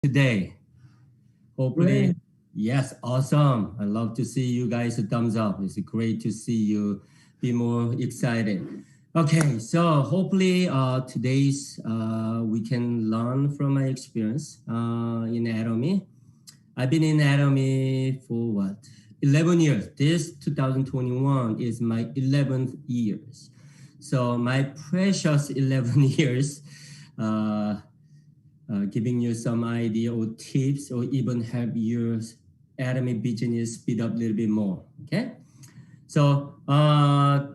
today? Hopefully, Great. yes, awesome. I love to see you guys a thumbs up. It's great to see you be more excited. Okay, so hopefully today's we can learn from my experience in Atomy. I've been in Atomy for what? 11 years. This 2021 is my 11th years. So my precious 11 years, giving you some idea or tips or even help your Atomy business speed up a little bit more, okay? So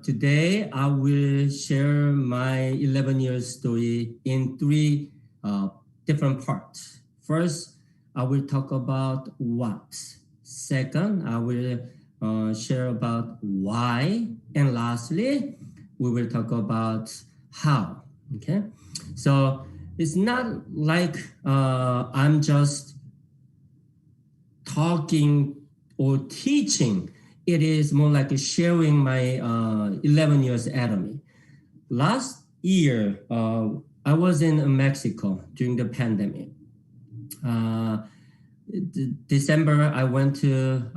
today I will share my 11 years story in three different parts. First, I will talk about what. Second, I will share about why. And lastly, we will talk about how, okay? So it's not like I'm just talking or teaching. It is more like sharing my 11 years Atomy. Last year, I was in Mexico during the pandemic. December, I went to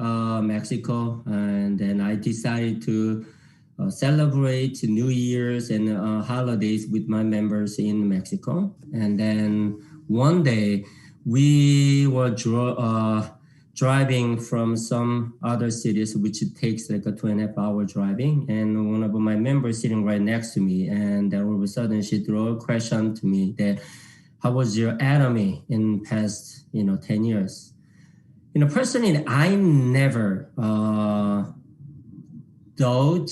Mexico, and then I decided to celebrate New Year's and holidays with my members in Mexico. And then one day, we were driving from some other cities, which it takes like a 2.5-hour driving. And one of my members sitting right next to me, and then all of a sudden she threw a question to me that, how was your Atomy in past 10 years? Personally, I never thought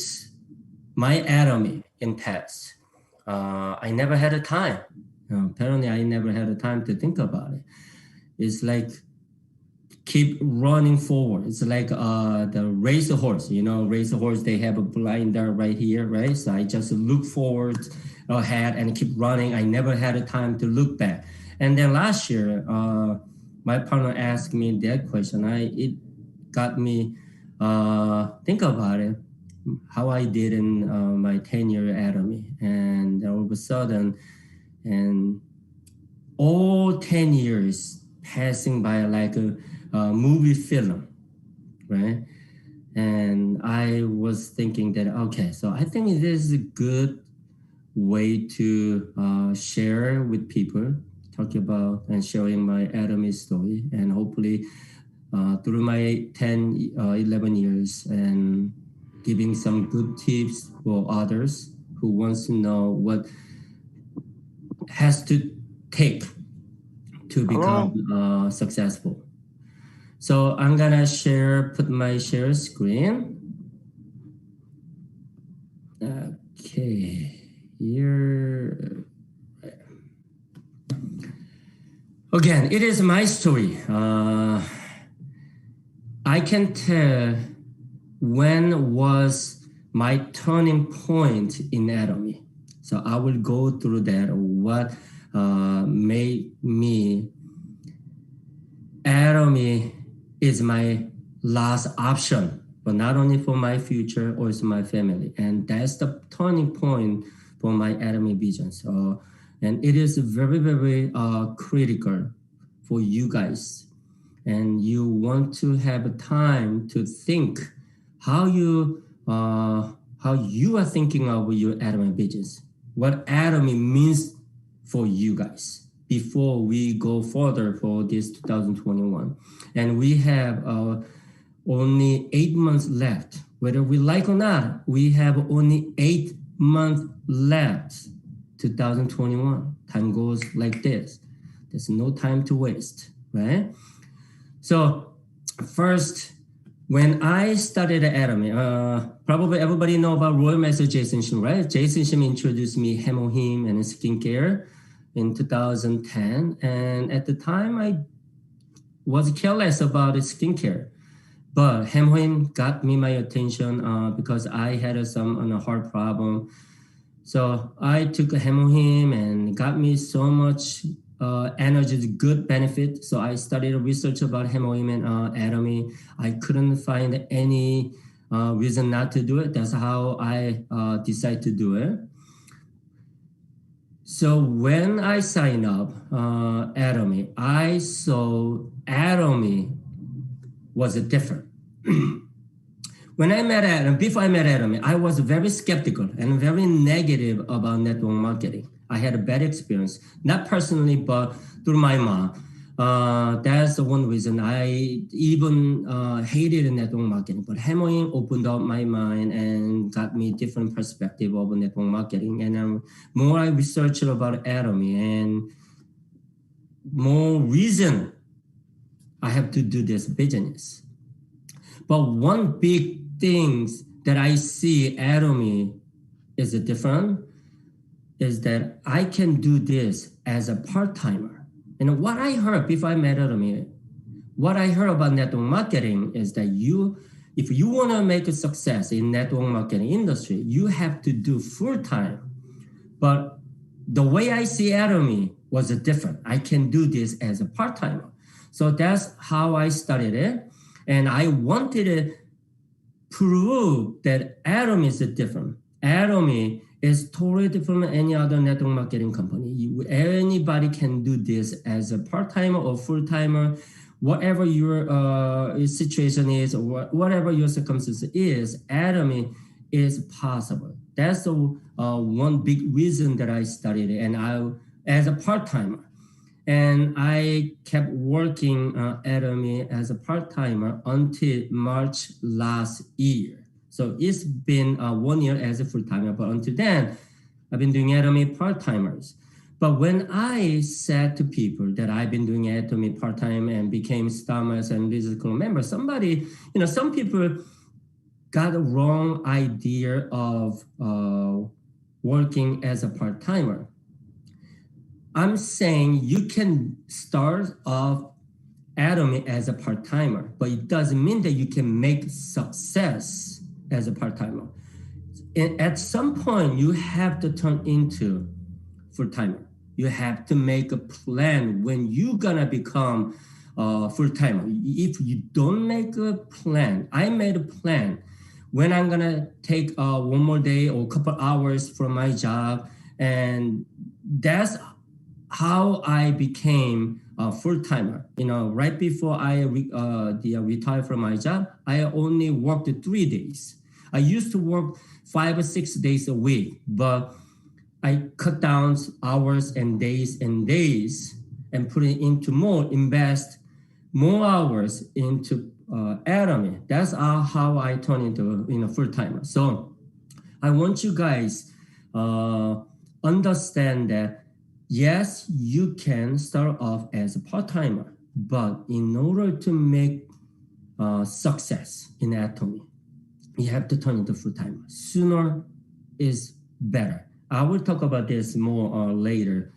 my Atomy in past. I never had a time. Apparently, I never had a time to think about it. It's like keep running forward. It's like the race horse. Race horse, they have a blinder right here, right? So I just look forward ahead and keep running. I never had a time to look back. And then last year, my partner asked me that question. It got me think about it, how I did in my 10-year Atomy. And all of a sudden, and all 10 years passing by like a movie film, right? And I was thinking that, okay, so I think this is a good way to share with people, talk about and sharing my Atomy story, and hopefully through my 11 years and giving some good tips for others who wants to know what has to take to become successful. So I'm gonna put my share screen. Okay, here. Again, it is my story. I can tell when was my turning point in Atomy. So I will go through that, what made me Atomy is my last option, but not only for my future, also my family. And that's the turning point for my Atomy vision. So, and it is very, very critical for you guys. And you want to have time to think how you are thinking of your Atomy business, what Atomy means for you guys before we go further for this 2021. And we have only 8 months left. Whether we like or not, we have only 8 months left, 2021. Time goes like this. There's no time to waste, right? So first, when I started at Atomy, probably everybody know about Royal Master Jason Shim, right? Jason Shim introduced me Hemohim and skincare in 2010. And at the time, I was careless about skincare. But Hemohim got me my attention because I had some heart problem. So I took Hemohim and got me so much energy, good benefit. So I studied research about Hemohim and Atomy. I couldn't find any reason not to do it. That's how I decided to do it. So when I signed up Atomy, I saw Atomy was different. When I met Atomy, before I met Atomy, I was very skeptical and very negative about network marketing. I had a bad experience, not personally, but through my mom. That's the one reason I even hated network marketing. But hammering opened up my mind and got me different perspective of network marketing. And more I researched about Atomy and more reason I have to do this business. But one big thing that I see Atomy is different is that I can do this as a part-timer. And what I heard before I met Atomy, what I heard about network marketing is that if you want to make a success in network marketing industry, you have to do full-time. But the way I see Atomy was different. I can do this as a part-timer. So that's how I started it. And I wanted to prove that Atomy is different. Atomy is totally different from any other network marketing company. Anybody can do this as a part-timer or full-timer, whatever your situation is or whatever your circumstance is, Atomy is possible. That's the one big reason that I studied it, and as a part-timer. And I kept working Atomy as a part-timer until March last year. So it's been 1 year as a full-timer, but until then, I've been doing Atomy part-timers. But when I said to people that I've been doing Atomy part-time and became Starmers and physical member, some people got a wrong idea of working as a part-timer. I'm saying you can start off Atomy as a part-timer, but it doesn't mean that you can make success as a part-timer. And at some point, you have to turn into full-timer. You have to make a plan when you're gonna become a full-timer. If you don't make a plan, I made a plan when I'm gonna take one more day or a couple hours from my job, and that's how I became a full-timer. Right before I retired from my job, I only worked 3 days. I used to work 5 or 6 days a week, but I cut down hours and days and put it into invest more hours into Atomy. That's how I turned into full-timer. So I want you guys understand that yes, you can start off as a part-timer, but in order to make success in Atomy, you have to turn into full-timer. Sooner is better. I will talk about this more later.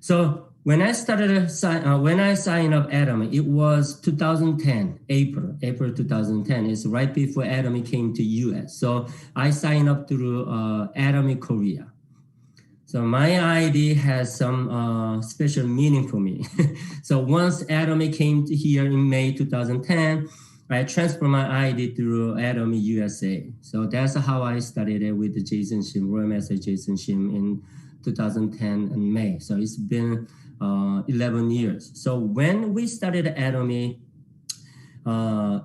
So when I signed up Atomy, it was 2010, April 2010. It's right before Atomy came to US. So I signed up through Atomy Korea. So my ID has some special meaning for me. So once Atomy came to here in May 2010, I transferred my ID through Atomy USA. So that's how I started it with Jason Shim, Royal Master Jason Shim in 2010 in May. So it's been 11 years. So when we started Atomy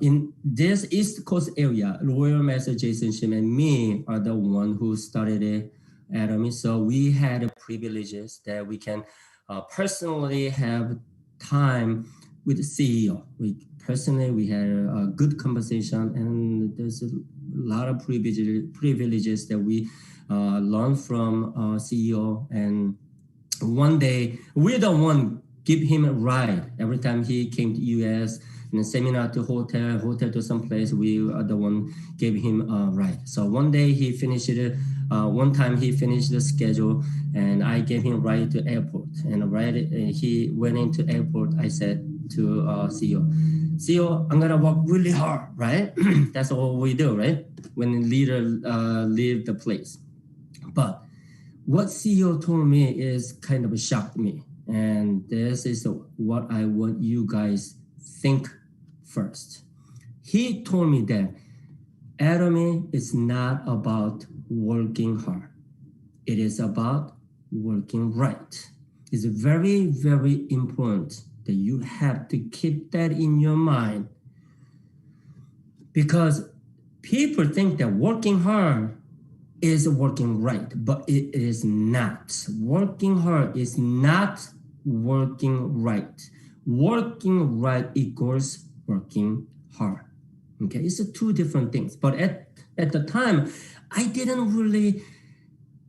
in this East Coast area, Royal Master Jason Shim and me are the one who started it. Atomy. So we had privileges that we can personally have time with the CEO. We had a good conversation, and there's a lot of privileges that we learned from CEO. And one day, we're the one give him a ride every time he came to US. In a seminar to hotel to some place, we are the one gave him a ride. So one day he finished it. One time he finished the schedule, and I gave him a ride to airport. And he went into airport. I said to CEO, I'm gonna work really hard, right? That's all we do, right? When the leader leave the place. But what CEO told me is kind of shocked me, and this is what I want you guys think first. He told me that Atomy is not about working hard. It is about working right. It's very, very important that you have to keep that in your mind, because people think that working hard is working right, but it is not. Working hard is not working right. Working right equals working hard. Okay, it's two different things. But at the time, I didn't really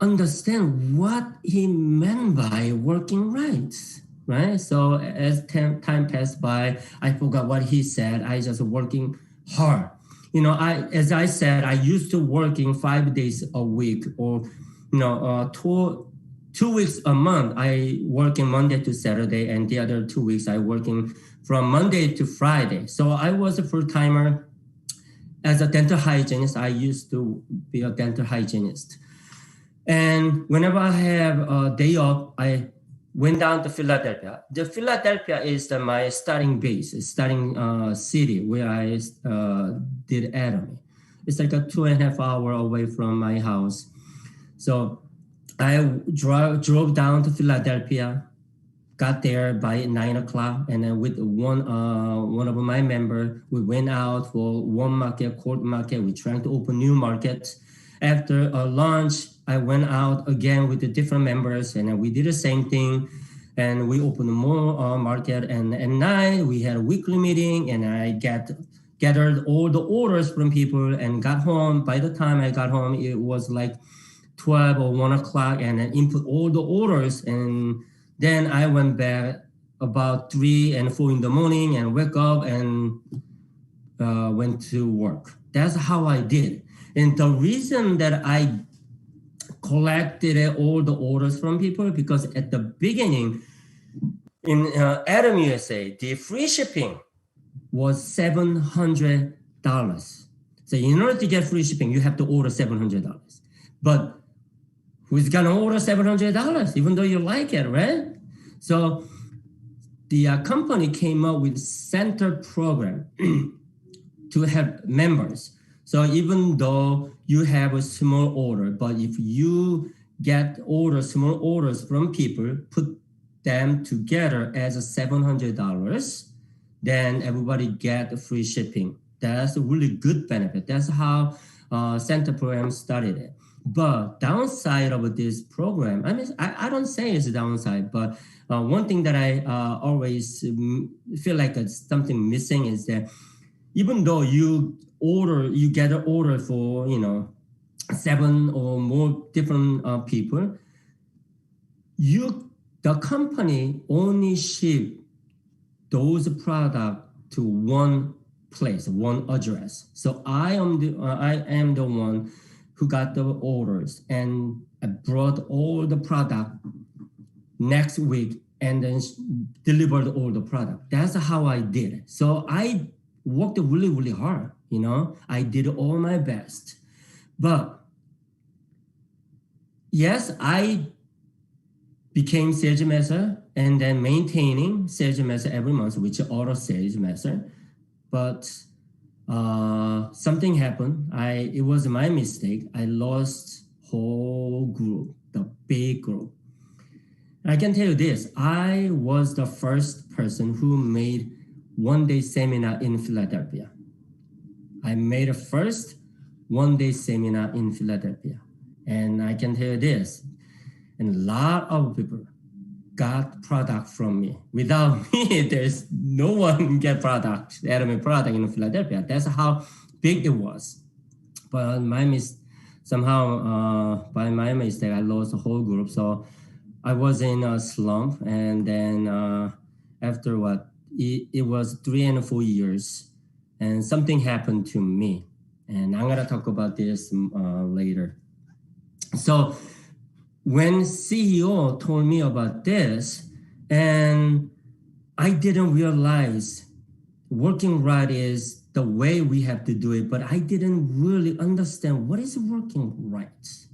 understand what he meant by working right? So as time passed by, I forgot what he said. I just working hard. As I said, I used to working 5 days a week, or 2 weeks a month. I working Monday to Saturday, and the other 2 weeks I working from Monday to Friday. So I was a full-timer as a dental hygienist. I used to be a dental hygienist. And whenever I have a day off, I went down to Philadelphia. The Philadelphia is my starting base, starting city where I did Atomy. It's like a 2.5 hour away from my house. So I drove down to Philadelphia, got there by 9 o'clock, and then with one of my members, we went out for one market, Court Market. We're trying to open new markets. After lunch, I went out again with the different members, and then we did the same thing, and we opened more market. And at night, we had a weekly meeting, and I gathered all the orders from people and got home. By the time I got home, it was like 12 or 1 o'clock, and I input all the orders, and then I went back about 3 and 4 in the morning and wake up and went to work. That's how I did. And the reason that I collected all the orders from people, because at the beginning in Atomy USA, the free shipping was $700. So in order to get free shipping, you have to order $700. But who's gonna order $700, even though you like it, right? So the company came up with center program to have members. So even though you have a small order, but if you get small orders from people, put them together as $700, then everybody get free shipping. That's a really good benefit. That's how center program started it. But downside of this program, I don't say it's a downside, but one thing that I always feel like it's something missing is that even though you get an order for 7 or more different people, the company only ship those products to one place, one address. So I am the one who got the orders, and I brought all the product next week and then delivered all the product. That's how I did it. So I worked really, really hard. I did all my best. But yes, I became sales master and then maintaining sales master every month, which is auto sales master. But something happened. It was my mistake. I lost whole group, the big group. I can tell you this, I was the first person who made one-day seminar in Philadelphia. I made a first one-day seminar in Philadelphia. And I can tell you this, and a lot of people got product from me. Without me, there's no one get product, Atomy product in Philadelphia. That's how big it was. But somehow, by my mistake, I lost the whole group. So I was in a slump. And then after it was 3 and 4 years, and something happened to me. And I'm gonna talk about this later. So when CEO told me about this, and I didn't realize working right is the way we have to do it, but I didn't really understand what is working right.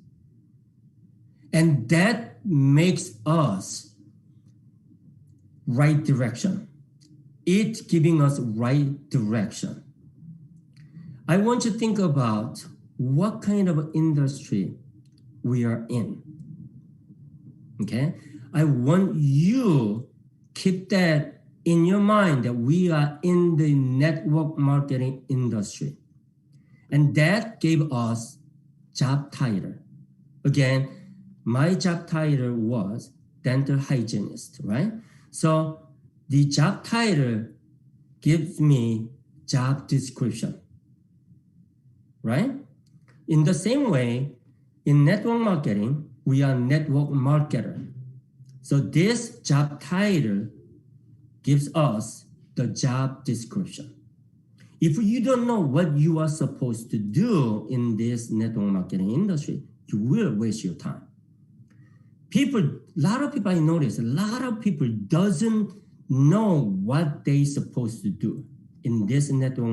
And that makes us right direction. It's giving us right direction. I want you to think about what kind of industry we are in. Okay, I want you keep that in your mind that we are in the network marketing industry, and that gave us job title. Again, my job title was dental hygienist, right? So the job title gives me job description, right? In the same way, in network marketing, we are network marketer. So this job title gives us the job description. If you don't know what you are supposed to do in this network marketing industry, you will waste your time. A lot of people I notice, a lot of people doesn't know what they're supposed to do in this network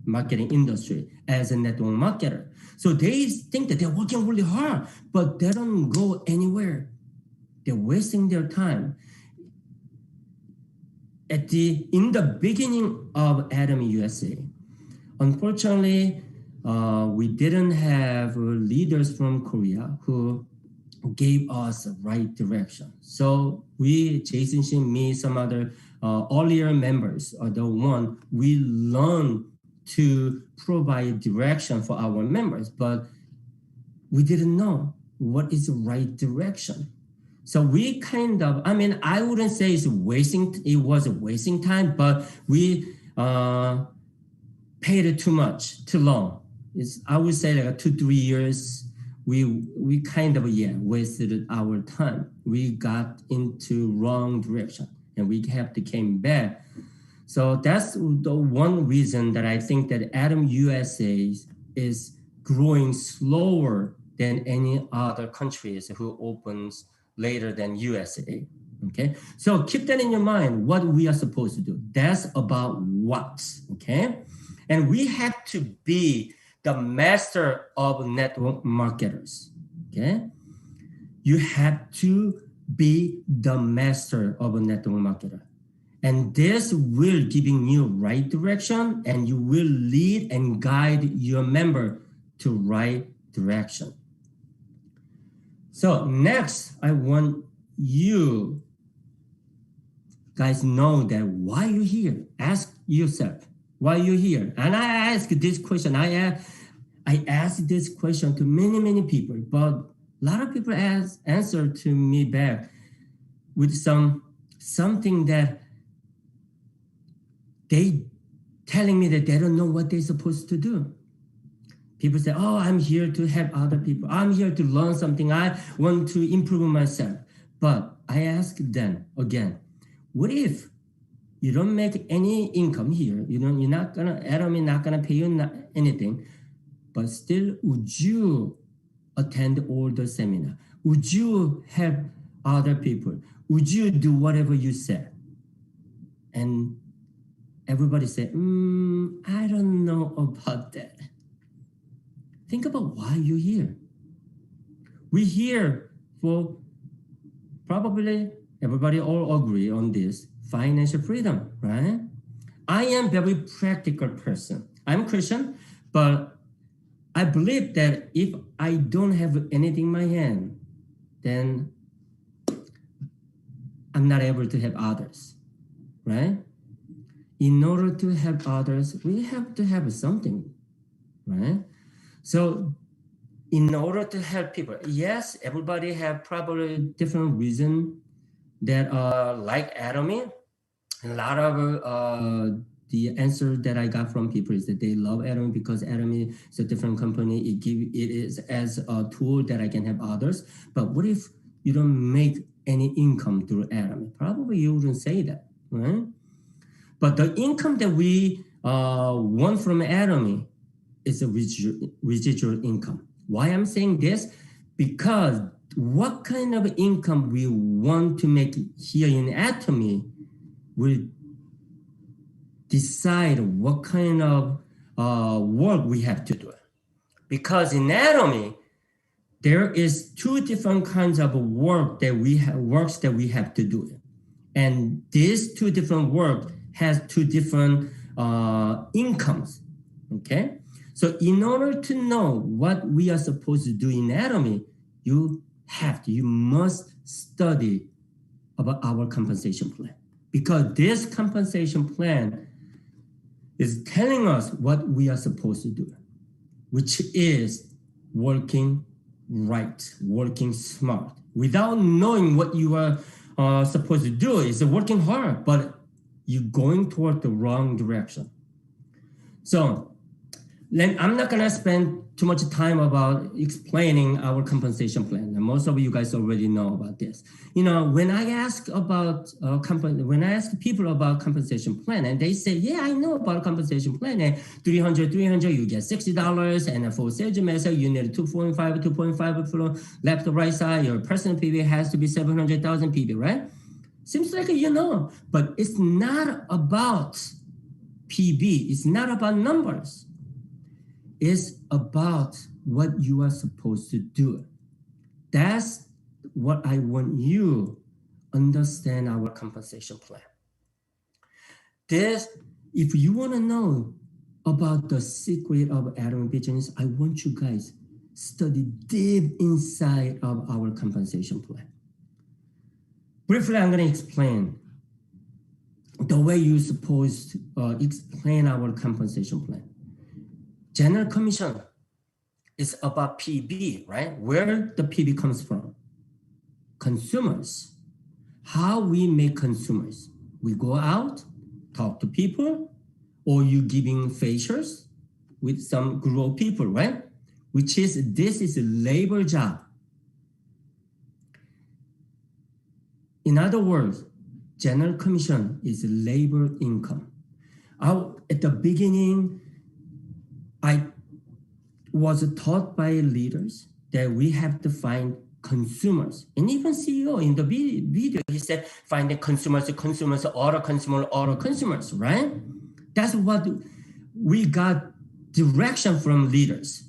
marketing industry as a network marketer. So they think that they're working really hard, but they don't go anywhere. They're wasting their time. In the beginning of Atomy USA, unfortunately, we didn't have leaders from Korea who gave us the right direction. So Jason Shin, me, some other earlier members are the one we learned to provide direction for our members, but we didn't know what is the right direction. So we I wouldn't say it was a wasting time, but we paid too much, too long. I would say like 2-3 years, we wasted our time. We got into wrong direction and we have to came back. So that's the one reason that I think that Atomy USA is growing slower than any other countries who opens later than USA. Okay, so keep that in your mind, what we are supposed to do. That's about what, okay? And we have to be the master of network marketers, okay? You have to be the master of a network marketer. And this will giving you right direction, and you will lead and guide your member to right direction. So next, I want you guys know that why you're here. Ask yourself, why you're here. And I ask this question. I ask this question to many people, but a lot of people answer to me back with something that they telling me that they don't know what they're supposed to do. People say, oh, I'm here to help other people. I'm here to learn something. I want to improve myself. But I ask them again, what if you don't make any income here? Atomy not gonna pay you anything, but still, would you attend all the seminar? Would you help other people? Would you do whatever you said? And everybody said, I don't know about that. Think about why you're here. We're here for probably everybody all agree on this, financial freedom, right? I am a very practical person. I'm Christian, but I believe that if I don't have anything in my hand, then I'm not able to help others, right? In order to help others, we have to have something, right? So in order to help people, yes, everybody have probably different reason that like Atomy. A lot of the answer that I got from people is that they love Atomy because Atomy is a different company. It is as a tool that I can help others. But what if you don't make any income through Atomy? Probably you wouldn't say that, right? But the income that we want from Atomy is a residual income. Why I'm saying this? Because what kind of income we want to make here in Atomy will decide what kind of work we have to do. Because in Atomy, there is 2 different kinds of works that we have to do. And these 2 different work has 2 different incomes, okay? So in order to know what we are supposed to do in Atomy, you you must study about our compensation plan, because this compensation plan is telling us what we are supposed to do, which is working right, working smart. Without knowing what you are supposed to do, is working hard, but you're going toward the wrong direction. So I'm not gonna spend too much time about explaining our compensation plan. And most of you guys already know about this. When I ask people about compensation plan, and they say, yeah, I know about compensation plan, and 300, you get $60, and for sales method, you need 2.5 for left to right side. Your personal PV has to be 700,000 PV, right? Seems like but it's not about PB. It's not about numbers. It's about what you are supposed to do. That's what I want you to understand our compensation plan. If you want to know about the secret of Atomy business, I want you guys study deep inside of our compensation plan. Briefly, I'm going to explain the way you're supposed to explain our compensation plan. General commission is about PB, right? Where the PB comes from. Consumers. How we make consumers. We go out, talk to people, or you giving facials with some group of people, right? This is a labor job. In other words, general commission is labor income. At the beginning, I was taught by leaders that we have to find consumers. And even CEO in the video, he said, find the consumers, auto consumers, right? That's what we got direction from leaders.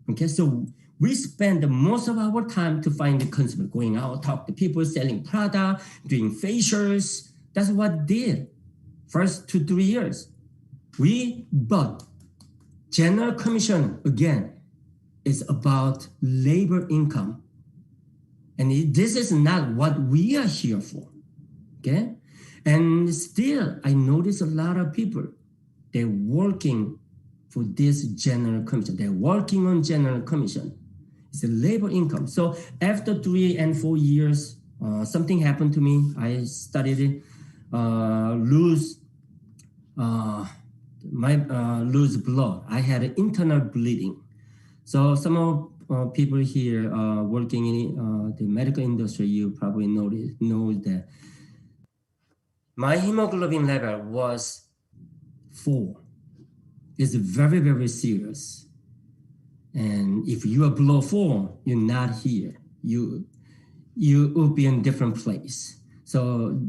Okay, so we spend most of our time to find the consumer, going out, talk to people, selling product, doing facials. That's what we did first 2-3 years. But general commission, again, is about labor income. And this is not what we are here for, okay? And still, I notice a lot of people, they're working for this general commission. They're working on general commission. It's a labor income. So after 3 and 4 years, something happened to me. I started lose blood. I had internal bleeding. So some of people here working in the medical industry, you probably know that my hemoglobin level was 4. It's very, very serious. And if you are below 4, you're not here. You will be in a different place. So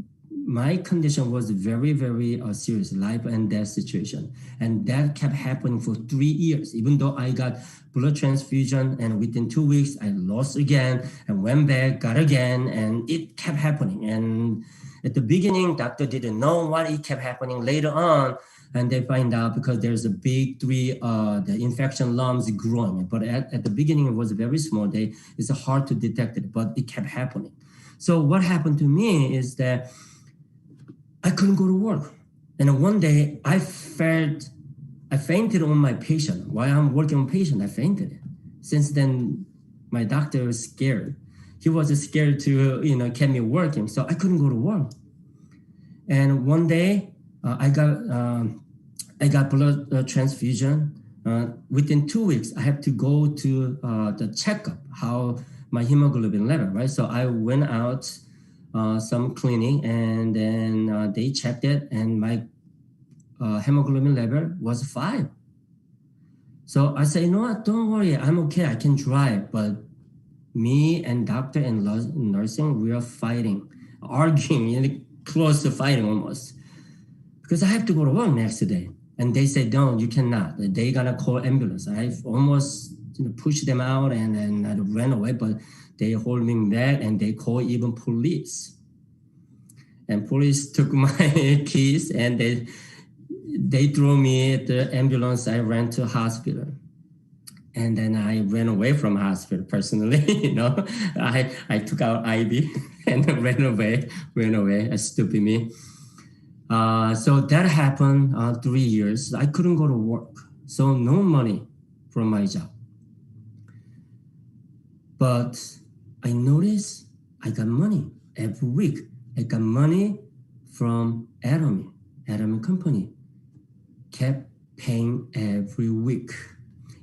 my condition was very, very serious, life and death situation. And that kept happening for 3 years, even though I got blood transfusion, and within 2 weeks, I lost again and went back, got again, and it kept happening. And at the beginning, doctor didn't know why it kept happening. Later on, and they find out because there's a big the infection lumps growing. But at the beginning, it was very small. It's hard to detect it, but it kept happening. So what happened to me is that I couldn't go to work. And one day I fainted on my patient. While I'm working on patient, I fainted. Since then, my doctor was scared. He was scared to, keep me working. So I couldn't go to work. And one day I got blood transfusion. Within 2 weeks, I have to go to the checkup, how my hemoglobin level, right? So I went out some clinic, and then they checked it, and my hemoglobin level was 5. So I said, what? Don't worry, I'm okay, I can drive. But me and doctor and nursing, we are fighting, arguing, close to fighting almost. Because I have to go to work next day. And they said, no, you cannot. They're going to call ambulance. I almost pushed them out, and then I ran away, but they hold me back, and they call even police. And police took my keys, and they threw me at the ambulance. I ran to hospital. And then I ran away from hospital personally. I took out IV and ran away, stupid me. So that happened 3 years. I couldn't go to work. So no money from my job. But I noticed I got money every week. I got money from Atomy company. Kept paying every week.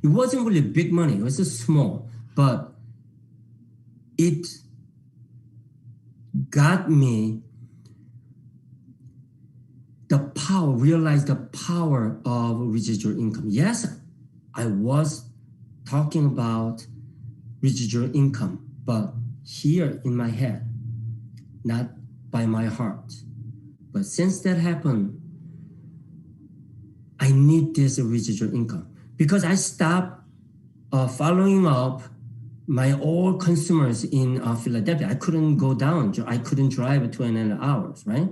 It wasn't really big money. It was just small, but it got me realized the power of residual income. Yes, I was talking about residual income, but here in my head, not by my heart. But since that happened, I need this residual income because I stopped following up my old consumers in Philadelphia. I couldn't go down. I couldn't drive 2.5 hours, right?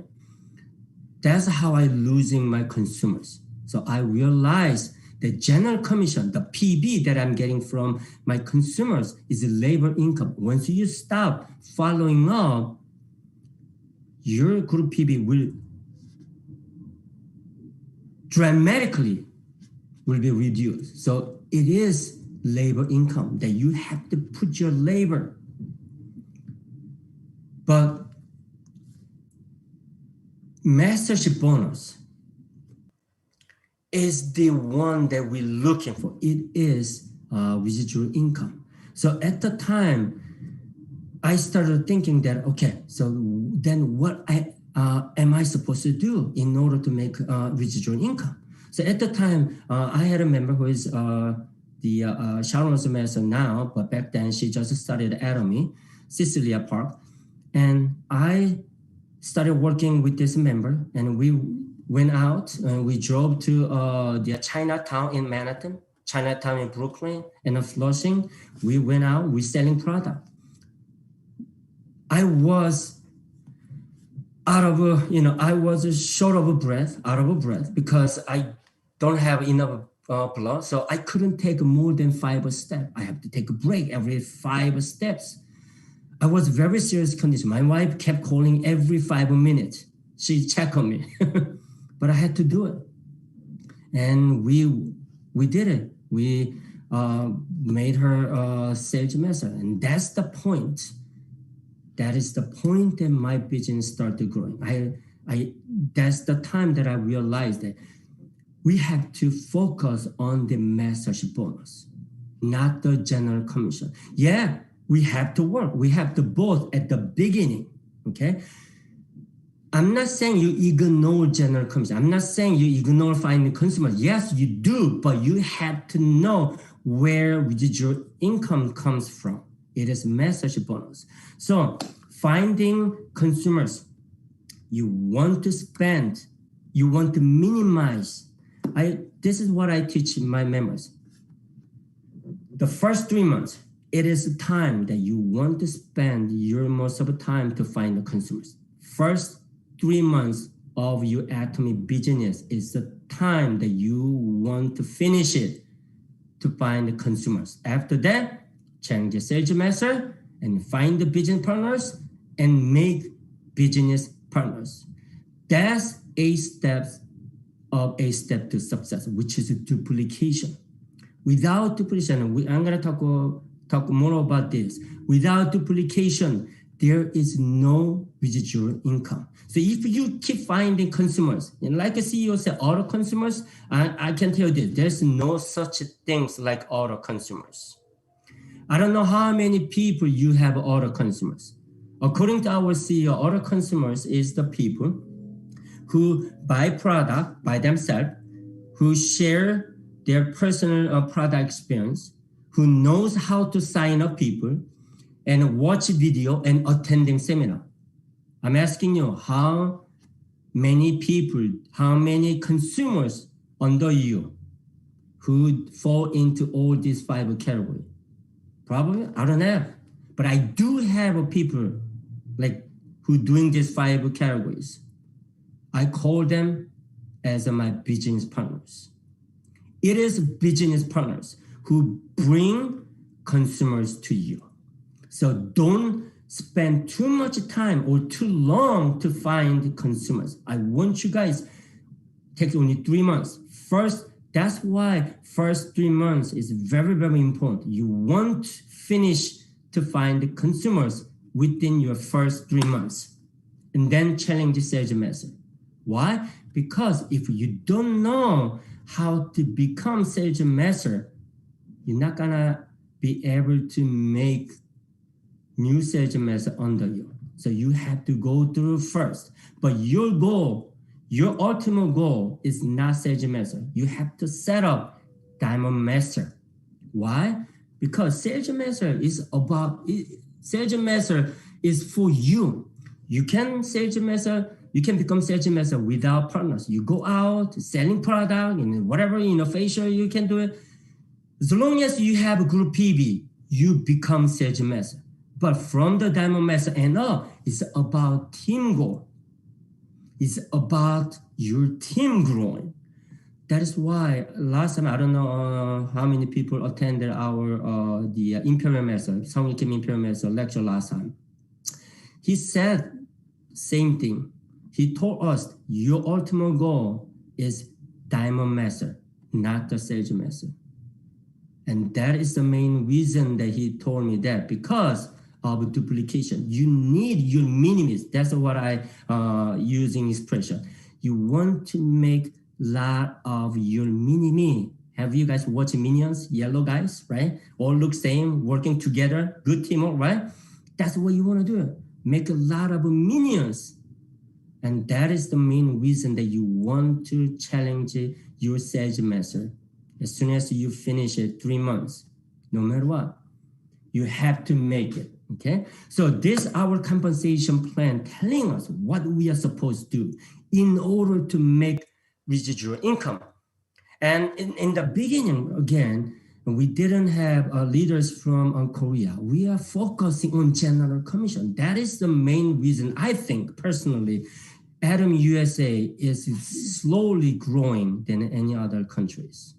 That's how I'm losing my consumers. So I realized the general commission, the PB that I'm getting from my consumers is labor income. Once you stop following up, your group PB will dramatically be reduced. So it is labor income that you have to put your labor. But mastership bonus is the one that we're looking for. It is residual income. So at the time, I started thinking that, okay, so then what am I supposed to do in order to make residual income? So at the time, I had a member who is the Sharon's master now, but back then she just studied at Atomy, Cecilia Park. And I started working with this member, and we went out and we drove to the Chinatown in Manhattan, Chinatown in Brooklyn, and Flushing. We went out, we selling product. I was out of short of breath because I don't have enough blood. So I couldn't take more than 5 steps. I have to take a break every 5 steps. I was very serious condition. My wife kept calling every 5 minutes. She checked on me, but I had to do it. And we did it. We made her sales master, and that's the point. That is the point that my business started growing. That's the time that I realized that we have to focus on the mastership bonus, not the general commission. Yeah, we have to work. We have to both at the beginning, okay? I'm not saying you ignore general commission. I'm not saying you ignore finding consumers. Yes, you do, but you have to know where residual income comes from. It is mastership bonus. So finding consumers, you want to spend, you want to minimize. This is what I teach my members. The first 3 months, it is the time that you want to spend your most of the time to find the consumers. First 3 months of your Atomy business is the time that you want to finish it to find the consumers. After that, change the sales master and find the business partners and make business partners. That's 8 steps of a step to success, which is duplication. Without duplication, I'm going to talk more about this. Without duplication, there is no residual income. So if you keep finding consumers, and like a CEO said, auto consumers, I can tell you this, there's no such things like auto consumers. I don't know how many people you have auto consumers. According to our CEO, auto consumers is the people who buy product by themselves, who share their personal product experience, who knows how to sign up people, and watch video and attending seminar. I'm asking you, how many people, how many consumers under you who fall into all these 5 categories? Probably, I don't have. But I do have people like who doing these 5 categories. I call them as my business partners. It is business partners who bring consumers to you. So don't spend too much time or too long to find consumers. I want you guys take only 3 months. First, that's why first 3 months is very, very important. You want to finish to find consumers within your first 3 months and then challenge the sales method. Why? Because if you don't know how to become sales master, you're not gonna be able to make new sales method under you. So you have to go through first. But your goal, your ultimate goal is not sales master. You have to set up diamond master. Why? Because sales master is for you. You can become sales master without partners. You go out selling product and whatever facial you can do it. As long as you have a group PB, you become sales master. But from the diamond master and up, it's about team goal. It's about your team growing. That is why last time, I don't know how many people attended our the Imperial Master, Song Kim Imperial Master lecture last time. He said same thing. He told us your ultimate goal is Diamond Master, not the Sage Master. And that is the main reason that he told me that, because of duplication. You need your minimis. That's what I using expression. You want to make lot of your mini-me. Have you guys watched Minions? Yellow guys, right? All look same, working together, good teamwork, right? That's what you want to do. Make a lot of minions. And that is the main reason that you want to challenge your sales master. As soon as you finish it, 3 months, no matter what, you have to make it, okay? So this is our compensation plan telling us what we are supposed to do in order to make residual income. And in the beginning, again, we didn't have leaders from Korea. We are focusing on general commission. That is the main reason I think personally, Atomy USA is slowly growing than any other countries.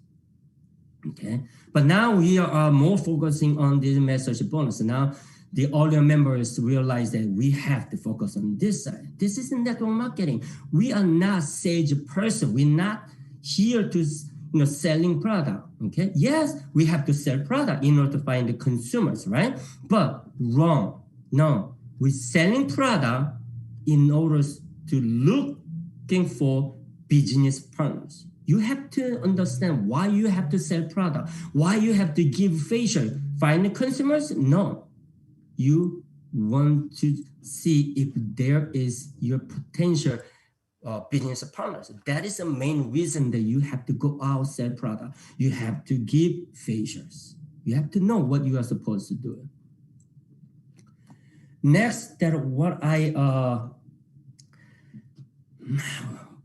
Okay, but now we are more focusing on the message bonus. Now the earlier members realize that we have to focus on this side. This is network marketing. We are not sales person. We're not here to selling product. Okay, yes, we have to sell product in order to find the consumers, right? But wrong. No, we're selling product in order to looking for business partners. You have to understand why you have to sell product, why you have to give facial. Find the consumers? No. You want to see if there is your potential business partners. That is the main reason that you have to go out, sell product. You have to give facials. You have to know what you are supposed to do. Next, that what I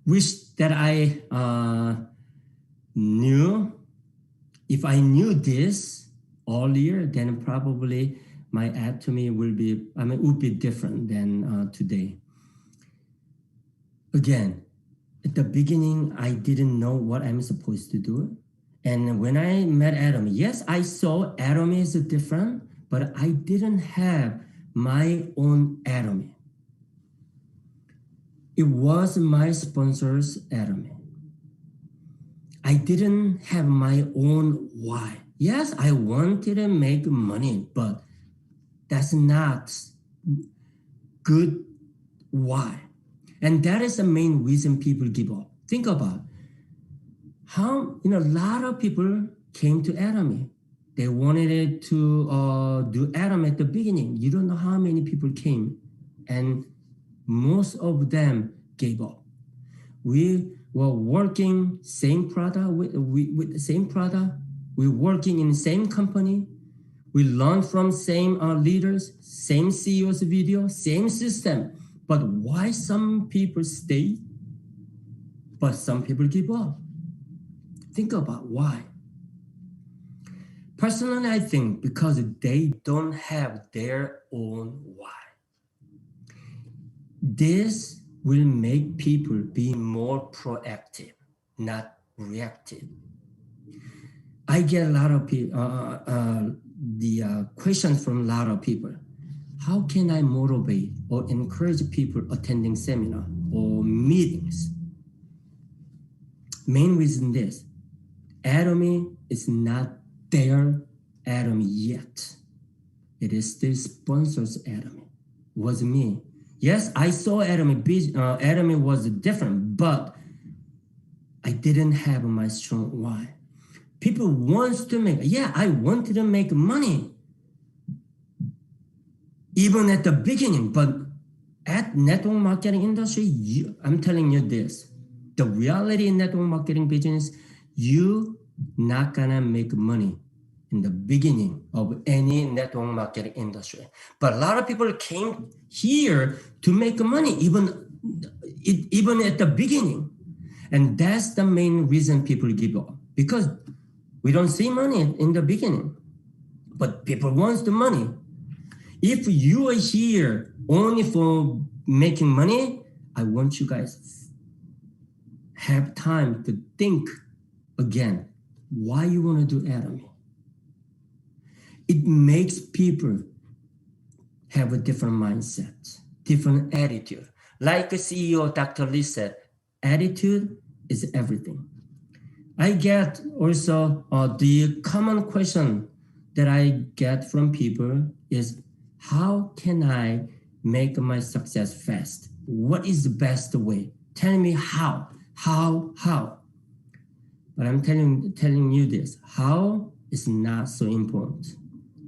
wish that I knew. If I knew this earlier, then probably my Atomy would be different than today. Again, at the beginning, I didn't know what I'm supposed to do. And when I met Atomy, yes, I saw Atomy is different, but I didn't have my own Atomy. It was my sponsor's Atomy. I didn't have my own why. Yes, I wanted to make money, but that's not good why. And that is the main reason people give up. Think about how, a lot of people came to Atomy. They wanted to do Atomy at the beginning. You don't know how many people came, and most of them gave up. We were working same product with the same product. We're working in the same company. We learn from same leaders, same CEO's video, same system. But why some people stay, but some people give up? Think about why. Personally, I think because they don't have their own why. This will make people be more proactive, not reactive. I get a lot of questions from a lot of people. How can I motivate or encourage people attending seminar or meetings? Main reason is Atomy is not their Atomy yet. It is still sponsors Atomy. Was me. Yes, I saw Atomy. Atomy was different, but I didn't have my strong why. People wants to make. Yeah, I wanted to make money. Even at the beginning, but at network marketing industry, I'm telling you this. The reality in network marketing business, you not gonna make money in the beginning of any network marketing industry. But a lot of people came here to make money, even at the beginning. And that's the main reason people give up. Because we don't see money in the beginning. But people want the money. If you are here only for making money, I want you guys have time to think again why you want to do Atomy. It makes people have a different mindset, different attitude. Like the CEO Dr. Lee said, attitude is everything. I get also the common question that I get from people is, how can I make my success fast? What is the best way? Tell me how. But I'm telling you this, how is not so important.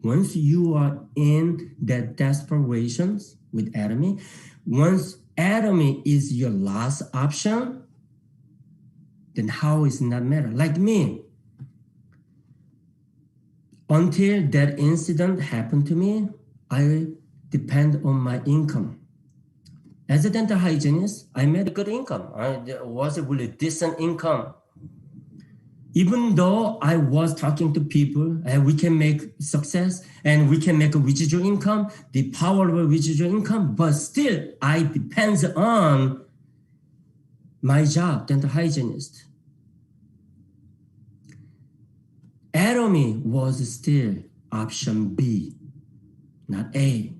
Once you are in that desperations with Atomy, once Atomy is your last option, then how is not matter. Like me, until that incident happened to me, I depend on my income. As a dental hygienist, I made a good income. It was a really decent income. Even though I was talking to people and we can make success and we can make a residual income, the power of a residual income, but still I depends on my job, dental hygienist. Atomy was still option B, not A.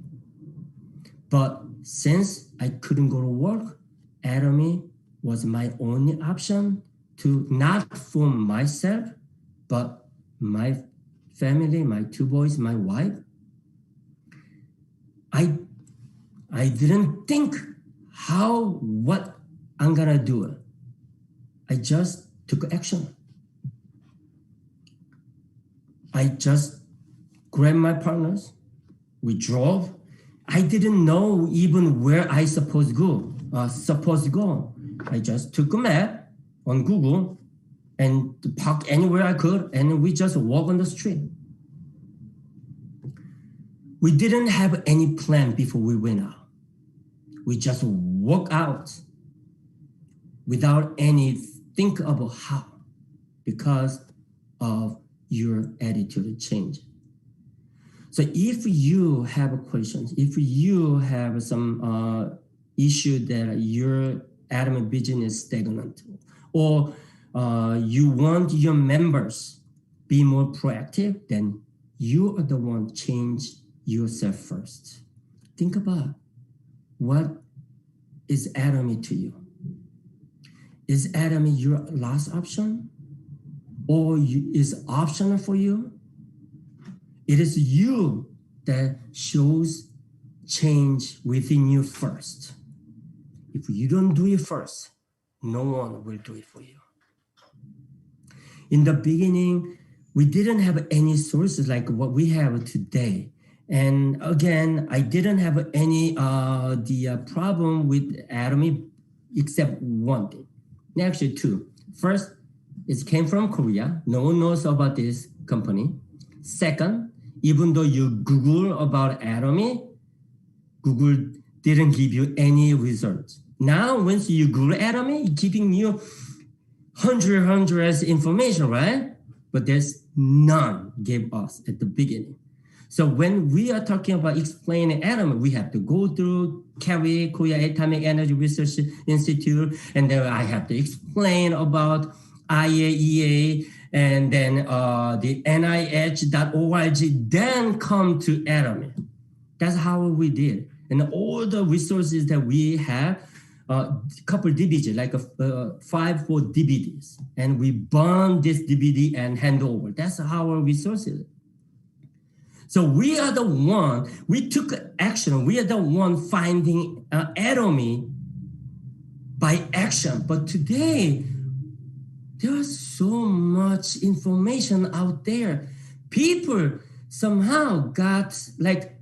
But since I couldn't go to work, Atomy was my only option to not for myself, but my family, my two boys, my wife. I didn't think what I'm gonna do. I just took action. I just grabbed my partners. We drove. I didn't know even where I supposed to go. I just took a map on Google and park anywhere I could, and we just walk on the street. We didn't have any plan before we went out. We just walk out without any think about how, because of your attitude change. So if you have questions, if you have some issue that your Atomy business is stagnant, or you want your members be more proactive, then you are the one change yourself first. Think about what is Atomy to you. Is Atomy your last option? Or is optional for you? It is you that shows change within you first. If you don't do it first, no one will do it for you. In the beginning, we didn't have any sources like what we have today. And again, I didn't have any problem with Atomy except one thing. Actually, two. First, it came from Korea. No one knows about this company. Second, even though you Google about Atomy, Google didn't give you any results. Now, once you Google Atomy, it's giving you hundreds information, right? But there's none gave us at the beginning. So when we are talking about explaining Atomy, we have to go through CARI, Korea Atomic Energy Research Institute, and then I have to explain about IAEA and then the NIH.org, then come to Atomy. That's how we did. And all the resources that we have, couple DVDs, like 5 4 DVDs, and we burn this DVD and hand over. That's how our resources. So we are the one, we took action. We are the one finding Atomy by action. But today, there is so much information out there. People somehow got like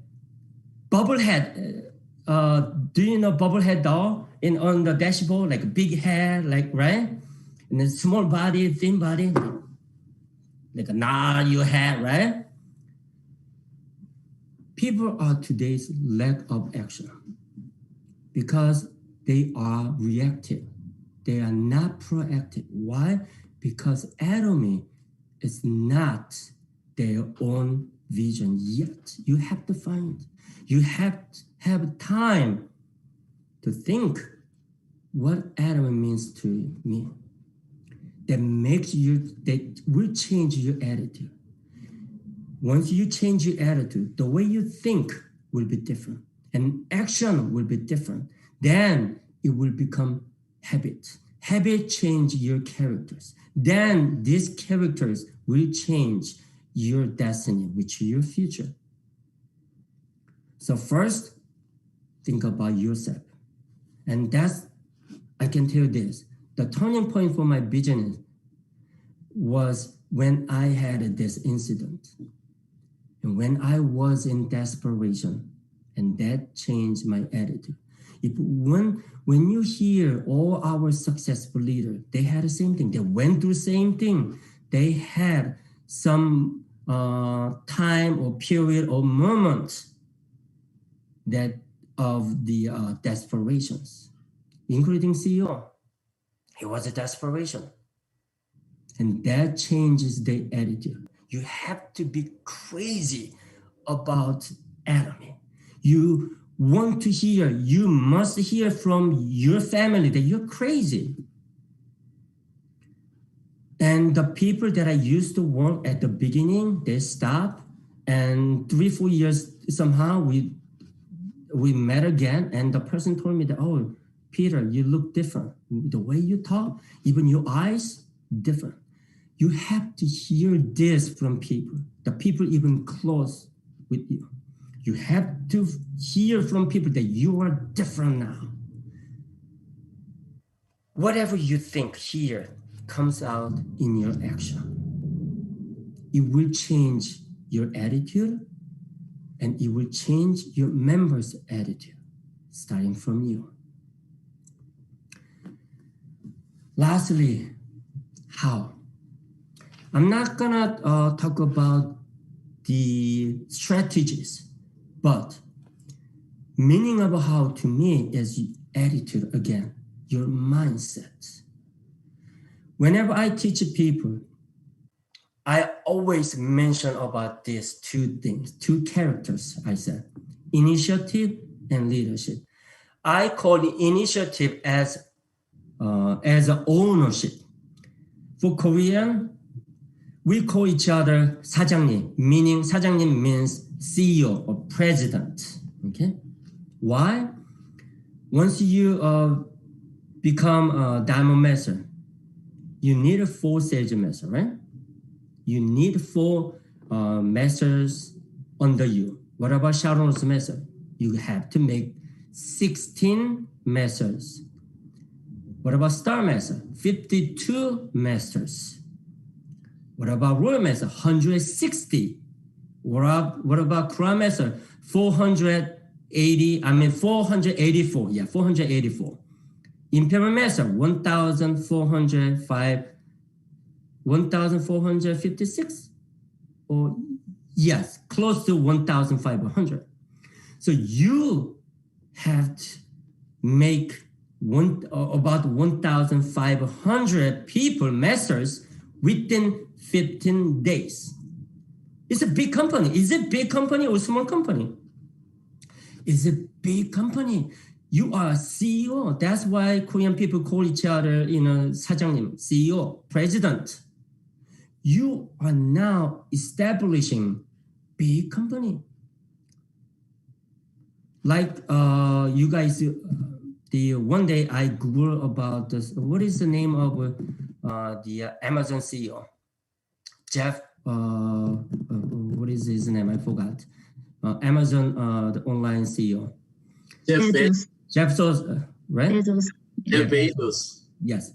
bubblehead. Do you know bubblehead doll on the dashboard, like a big head, like, right? And a small body, thin body, like a nod your head, right? People are today's lack of action because they are reactive. They are not proactive. Why? Because Atomy is not their own vision yet. You have to find. You have to have time to think what Atomy means to me. That will change your attitude. Once you change your attitude, the way you think will be different and action will be different. Then it will become habit. Habit change your characters. Then these characters will change your destiny, which is your future. So first, think about yourself. And I can tell you this, the turning point for my business was when I had this incident. And when I was in desperation, and that changed my attitude. When you hear all our successful leaders, they had the same thing. They went through the same thing. They had some time or period or moment that of the desperations, including CEO. It was a desperation. And that changes the attitude. You have to be crazy about Atomy. You want to hear, you must hear from your family that you're crazy. And the people that I used to work at the beginning, they stopped. And 3-4 years, somehow we met again. And the person told me that, oh, Peter, you look different. The way you talk, even your eyes, different. You have to hear this from people, the people even close with you. You have to hear from people that you are different now. Whatever you think here comes out in your action. It will change your attitude and it will change your members' attitude, starting from you. Lastly, how? I'm not gonna talk about the strategies, but meaning of how to me is attitude again, your mindset. Whenever I teach people, I always mention about these two things, two characters, I said, initiative and leadership. I call the initiative as an ownership. For Korean, we call each other 사장님, meaning 사장님 means CEO or president, okay? Why? Once you become a diamond master, you need 4 sales master, right? You need 4 masters under you. What about Sharon's master? You have to make 16 masters. What about Star Master? 52 masters. What about Royal Master? 160. What about Crown Master? 484. Yeah, 484. Imperial Master, 1,456. Or yes, close to 1,500. So you have to make about 1,500 people masters within 15 days. It's a big company. Is it big company or small company? It's a big company. You are a CEO. That's why Korean people call each other, 사장님, CEO, president. you are now establishing big company. Like you guys, the one day I Googled about this. What is the name of the Amazon CEO? Jeff. What is his name? I forgot. Amazon, the online CEO. Jeff Bezos, right? Jeff Bezos. Yes.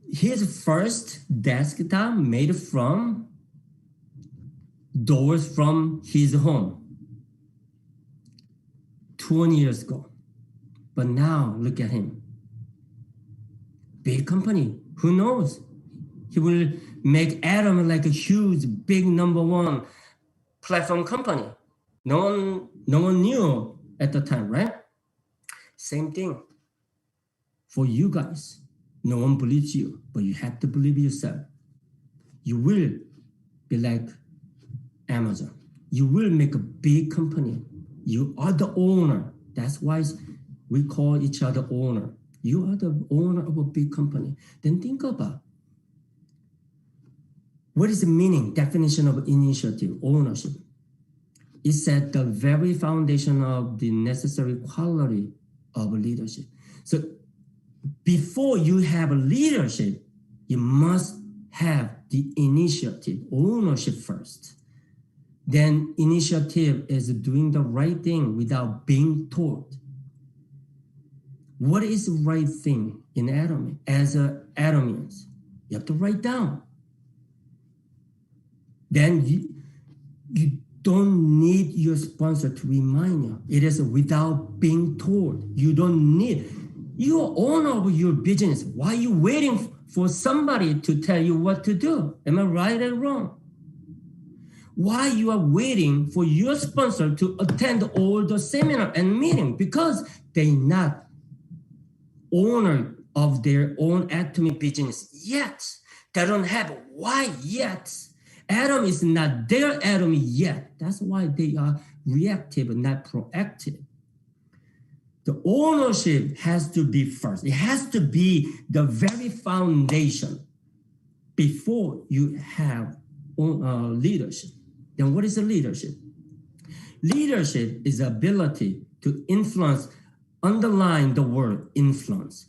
His first desktop made from doors from his home 20 years ago. But now look at him. Big company. Who knows? He will make Atom like a huge, big #1 platform company. No one knew at the time, right? Same thing for you guys. No one believes you, but you have to believe yourself. You will be like Amazon. You will make a big company. You are the owner. That's why we call each other owner. You are the owner of a big company. Then think about what is the meaning, definition of initiative, ownership. It's at the very foundation of the necessary quality of leadership. So before you have leadership, you must have the initiative, ownership first. Then initiative is doing the right thing without being told. What is the right thing in Atomy? As Atomians, you have to write down. Then you don't need your sponsor to remind you. It is without being told. You don't need. You are owner of your business. Why are you waiting for somebody to tell you what to do? Am I right or wrong? Why you are waiting for your sponsor to attend all the seminar and meeting? Because they're not owner of their own Atomy business yet. They don't have why yet. Atom is not their Atomy yet. That's why they are reactive and not proactive. The ownership has to be first. It has to be the very foundation before you have leadership. Then what is the leadership? Leadership is the ability to influence, underline the word influence.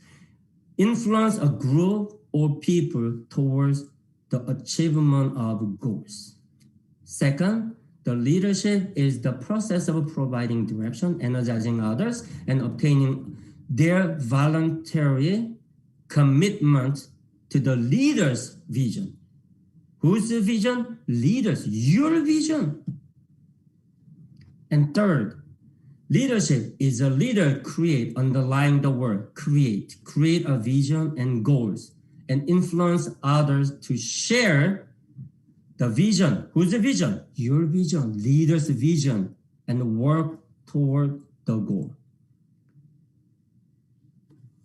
Influence a group or people towards the achievement of goals. Second, the leadership is the process of providing direction, energizing others, and obtaining their voluntary commitment to the leader's vision. Whose vision? Leaders, your vision. And third, leadership is a leader create, underlying the word create a vision and goals, and influence others to share the vision. Whose vision? Your vision, leader's vision, and work toward the goal.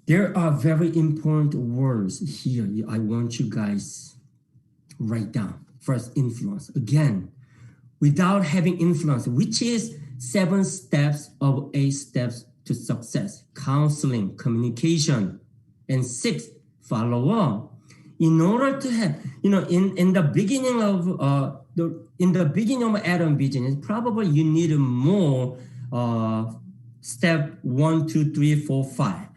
There are very important words here I want you guys write down. First, influence. Again, without having influence, which is 7 steps of 8 steps to success: counseling, communication, and 6, follow up. In order to have, in the beginning of Atom business, probably you need more step 1, 2, 3, 4, 5.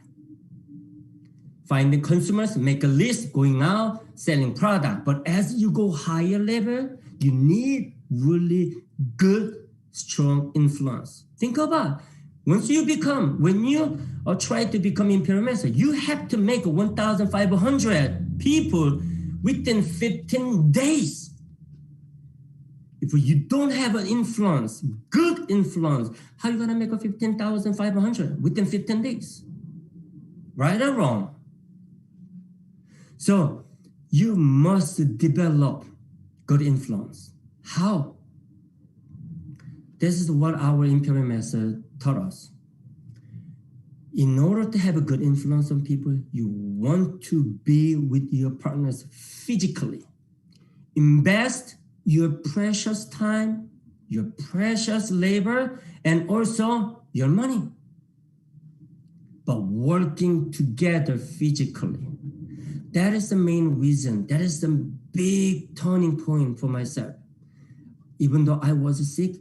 Finding consumers, make a list, going out, selling product. But as you go higher level, you need really good, strong influence. Think about when you try to become Imperial Master, you have to make 1,500 people within 15 days. If you don't have an influence, good influence, how are you going to make a 15,500 within 15 days? Right or wrong? So you must develop good influence. How? This is what our Imperial Master taught us. In order to have a good influence on people, you want to be with your partners physically. Invest your precious time, your precious labor, and also your money. But working together physically. That is the main reason. That is the big turning point for myself. Even though I was sick,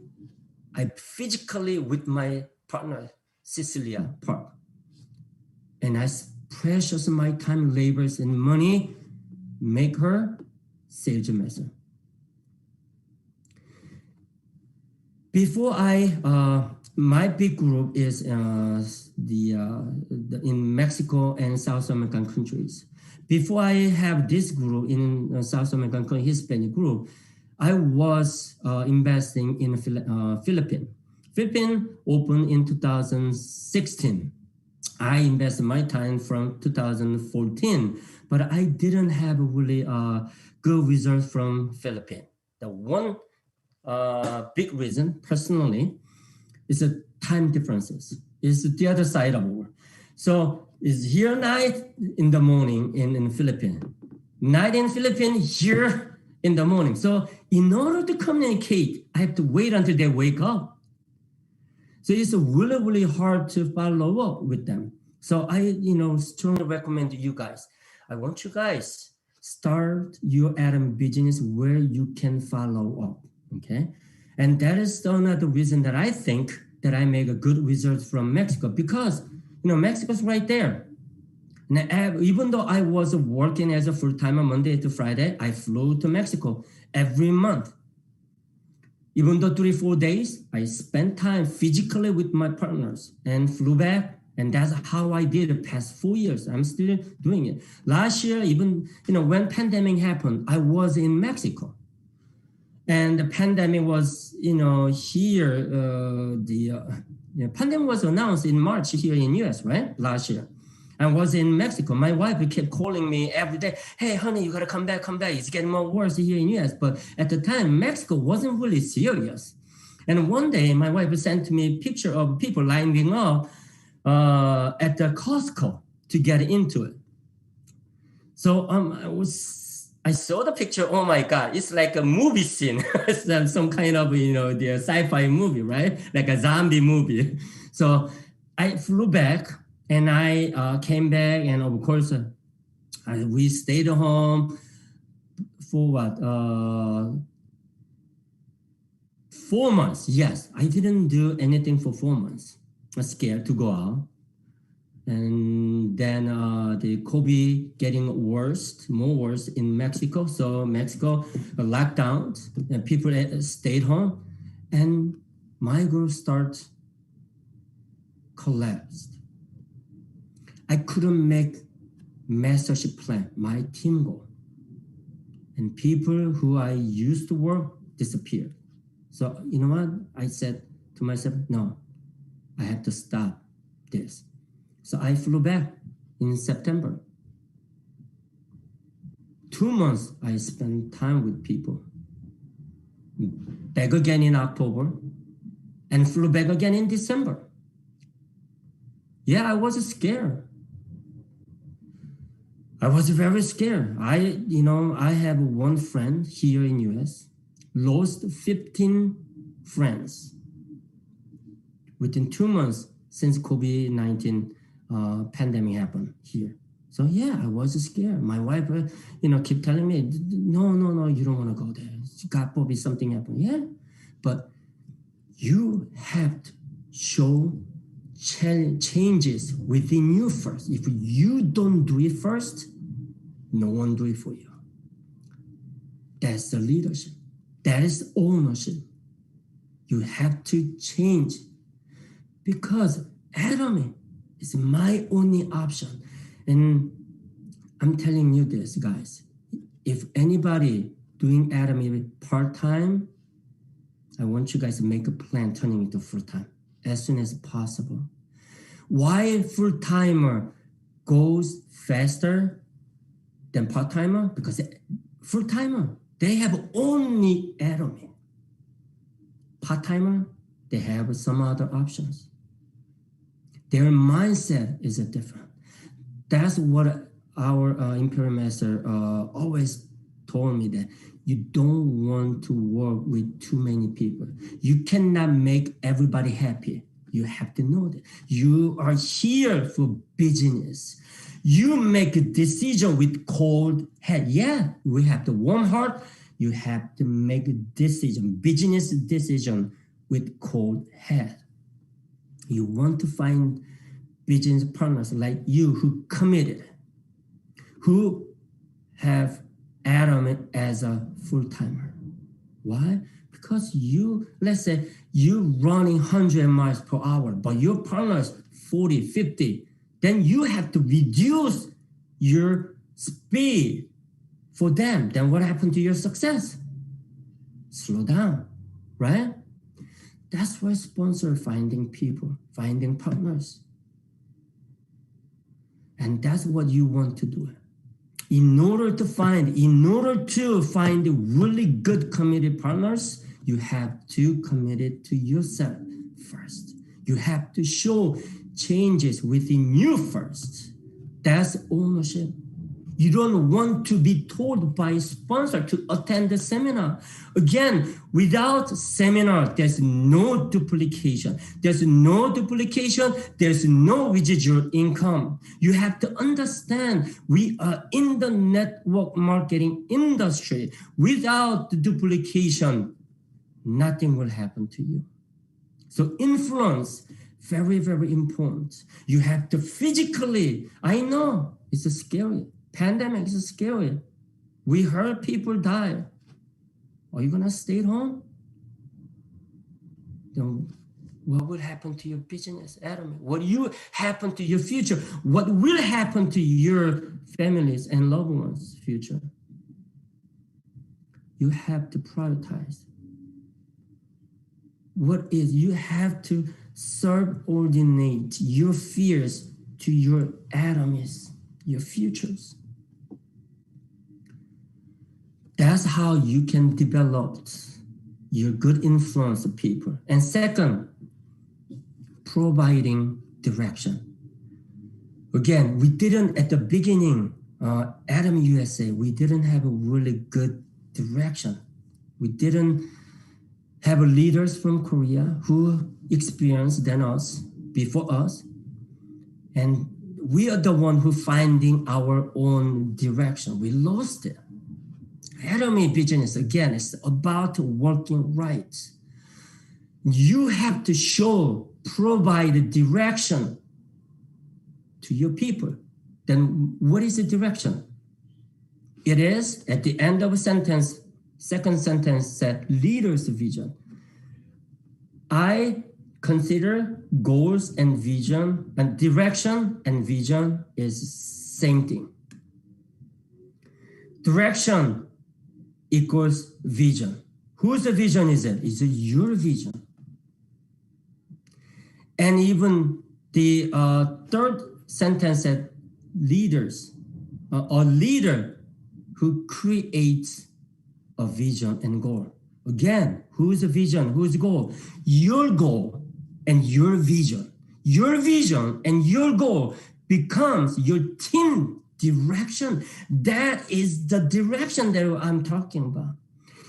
I physically with my partner, Cecilia Park. And I precious my time, labors, and money, make her sales master. Before my big group is in Mexico and South American countries. Before I have this group in South American Hispanic group, I was investing in Philippines. Philippines opened in 2016. I invested my time from 2014, but I didn't have a really good results from Philippines. The one big reason, personally, is the time differences. It's the other side of the world. So it's here night in the morning in Philippines. Night in Philippines, here in the morning. So in order to communicate, I have to wait until they wake up. So it's really, really hard to follow up with them. So I, strongly recommend to you guys. I want you guys start your Atomy business where you can follow up. Okay, and that is another reason that I think that I make a good result from Mexico, because Mexico's right there. And even though I was working as a full-timer Monday to Friday, I flew to Mexico every month. Even though 3-4 days, I spent time physically with my partners and flew back. And that's how I did the past 4 years. I'm still doing it. Last year, even when pandemic happened, I was in Mexico. And the pandemic was, here, the pandemic was announced in March here in US, right? Last year. I was in Mexico. My wife kept calling me every day. Hey, honey, you got to come back. It's getting more worse here in US. But at the time, Mexico wasn't really serious. And one day, my wife sent me a picture of people lining up at the Costco to get into it. So I saw the picture. Oh my God, it's like a movie scene. Some kind of, the sci-fi movie, right? Like a zombie movie. So I flew back and I came back, and of course, we stayed home for what? 4 months. Yes, I didn't do anything for 4 months. I was scared to go out. And then the COVID getting more worse in Mexico. So Mexico locked down and people stayed home. And my group collapsed. I couldn't make mastership plan, my team goal. And people who I used to work disappeared. So you know what? I said to myself, no, I have to stop this. So I flew back in September. 2 months I spent time with people. Back again in October and flew back again in December. Yeah, I was scared. I was very scared. I have one friend here in US, lost 15 friends within 2 months since COVID-19 pandemic happened here. So yeah, I was scared. My wife, keep telling me, no, you don't want to go there. God forbid something happened. Yeah, but you have to show changes within you first. If you don't do it first, no one do it for you. That's the leadership. That is ownership. You have to change, because Atomy is my only option. And I'm telling you this, guys. If anybody doing Atomy part-time, I want you guys to make a plan turning into full-time as soon as possible. Why full-timer goes faster than part-timer? Because full-timer, they have only Atomy. Part-timer, they have some other options. Their mindset is different. That's what our Imperial Master always told me, that you don't want to work with too many people. You cannot make everybody happy. You have to know that. You are here for business. You make a decision with cold head. Yeah, we have the warm heart. You have to make a decision, business decision with cold head. You want to find business partners like you who committed, who have Atomy as a full-timer. Why? Because you, let's say you're running 100 miles per hour, but your partner is 40, 50. Then you have to reduce your speed for them. Then what happened to your success? Slow down, right? That's why sponsor finding people, finding partners. And that's what you want to do. In order to find really good committed partners, you have to commit it to yourself first. You have to show changes within you first. That's ownership. You don't want to be told by a sponsor to attend the seminar. Again, without seminar, there's no duplication. There's no duplication. There's no residual income. You have to understand we are in the network marketing industry. Without the duplication, nothing will happen to you. So influence, very, very important. You have to physically, I know it's scary. Pandemic is scary. We heard people die. Are you gonna stay at home? Then what will happen to your business, Atomy? What will happen to your future? What will happen to your families and loved ones' future? You have to prioritize. You have to subordinate your fears to your Atomys, your futures. That's how you can develop your good influence of people. And second, providing direction. Again, we didn't, at the beginning, Atomy USA, we didn't have a really good direction. We didn't have leaders from Korea who experienced than us, before us. And we are the one who finding our own direction. We lost it. Atomy business, again, is about working right. You have to provide direction to your people. Then what is the direction? It is at the end of a sentence, second sentence said leader's vision. I consider goals and vision and direction and vision is same thing. Direction equals vision. Whose vision is it? It's your vision. And even the third sentence said leaders, or leader who creates a vision and goal. Again, whose vision, whose goal? Your goal and your vision. Your vision and your goal becomes your team direction. That is the direction that I'm talking about.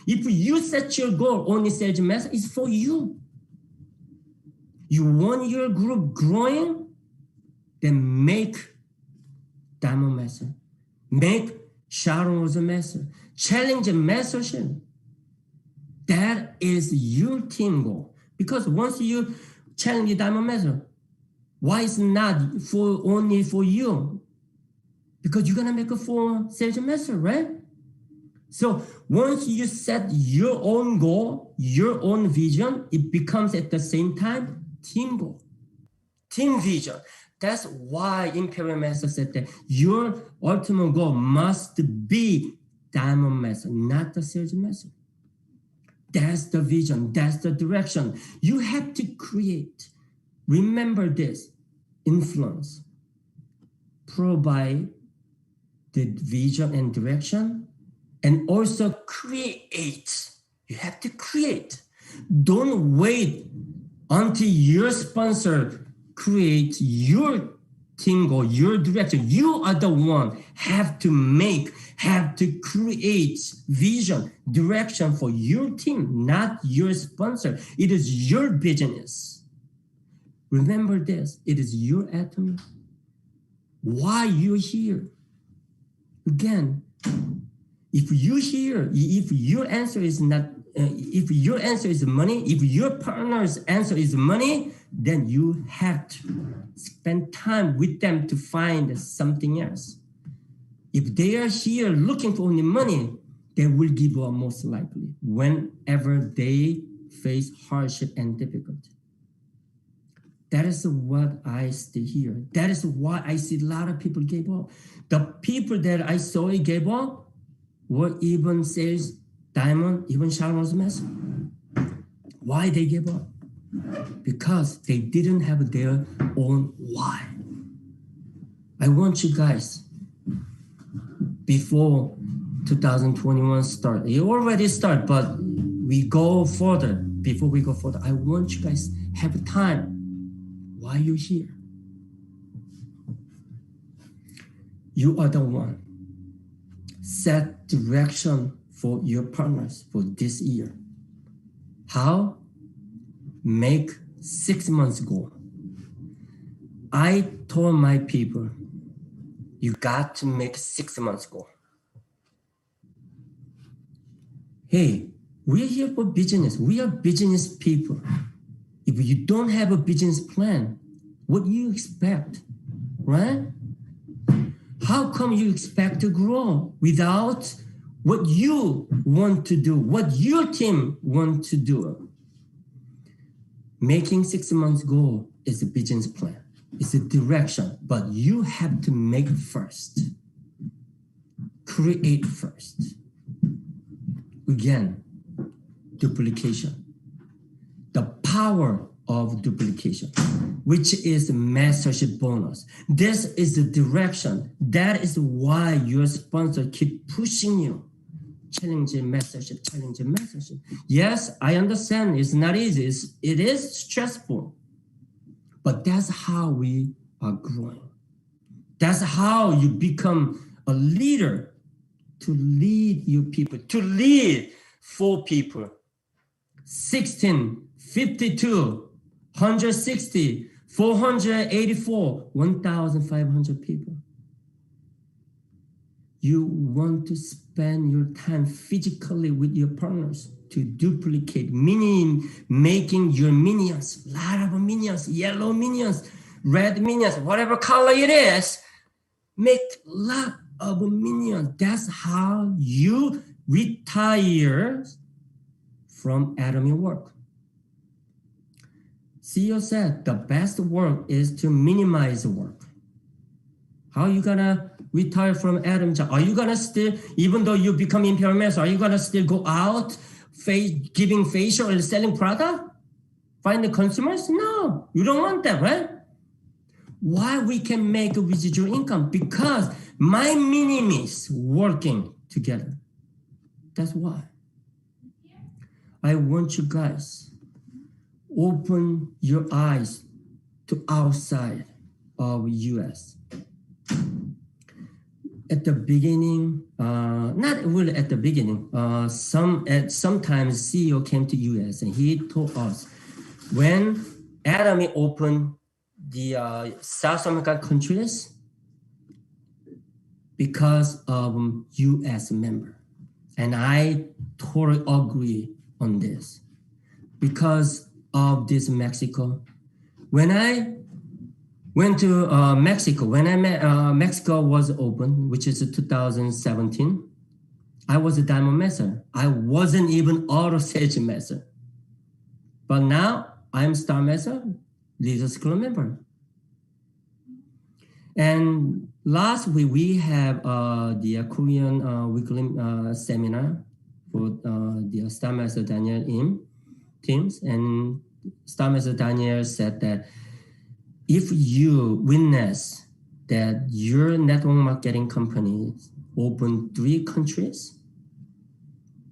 If you set your goal, only sales message is for you. You want your group growing, then make Diamond Master, make Sharon's Master, challenge mentorship. That is your team goal. Because once you challenge the Diamond Master, why is not only for you? Because you're gonna make a full sales master, right? So once you set your own goal, your own vision, it becomes at the same time team goal, team vision. That's why Imperial Master said that your ultimate goal must be Diamond Master, not the sales master. That's the vision, that's the direction. You have to create. Remember this, influence, provide the vision and direction, and also create. You have to create. Don't wait until your sponsor creates your team goal, your direction. You are the one have to create vision, direction for your team, not your sponsor. It is your business. Remember this, it is your Atomy. why you're here. Again, if you're here, if your answer is not, if your answer is money, if your partner's answer is money, then you have to spend time with them to find something else. If they are here looking for only money, they will give up most likely whenever they face hardship and difficulty. That is what I see here. That is why I see a lot of people gave up. The people that I saw gave up were even sales, diamond, even Sharon's master. Why they gave up? Because they didn't have their own why. I want you guys, before 2021 start, it already start, but we go further. Before we go further, I want you guys have time. Why you're here? You are the one. Set direction for your partners for this year. How? Make 6 months goal. I told my people, you got to make 6 months goal. Hey, we're here for business. We are business people. If you don't have a business plan, what do you expect, right? How come you expect to grow without what you want to do, what your team want to do? Making 6 months goal is a business plan. It's a direction, but you have to make first. Create first. Again, duplication. The power of duplication, which is mastership bonus. This is the direction. That is why your sponsor keep pushing you. Challenging mastership, challenging mastership. Yes, I understand it's not easy. It is stressful. But that's how we are growing. That's how you become a leader, to lead your people, to lead 4 people. 16, 52, 160, 484, 1,500 people. You want to spend your time physically with your partners to duplicate, meaning making your minions, a lot of minions, yellow minions, red minions, whatever color it is, make a lot of minions. That's how you retire from Atomy work. CEO said the best work is to minimize work. How are you gonna retire from Atomy job? Are you gonna still, even though you become imperial master, are you gonna still go out giving facial or selling product? Find the consumers? No, you don't want that, right? Why we can make a residual income? Because my minimis working together. That's why. I want you guys open your eyes to outside of US. At the beginning, not really at the beginning, sometimes CEO came to US and he told us when Atomy opened the South American countries because of US member. And I totally agree on this because of this Mexico. When I went to Mexico, when I met, Mexico was open, which is 2017, I was a diamond master. I wasn't even auto sales master. But now I'm star master, Leaders Club member. And last week we have the Korean weekly seminar for the Star Master Daniel teams. And Star Master Daniel said that if you witness that your network marketing company open 3 countries,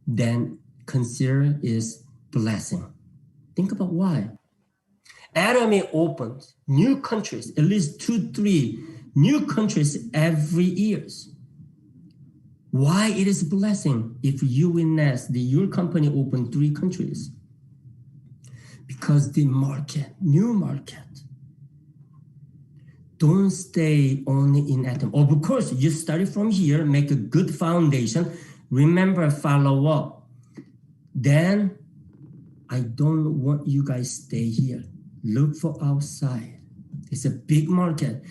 then consider is blessing. Think about why. Atomy opens new countries, at least 2-3 new countries every year. Why it is a blessing if you witness that your company open 3 countries? Because the market, new market, don't stay only in Atomy. Of course, you study from here, make a good foundation. Remember, follow up. Then I don't want you guys stay here. Look for outside. It's a big market.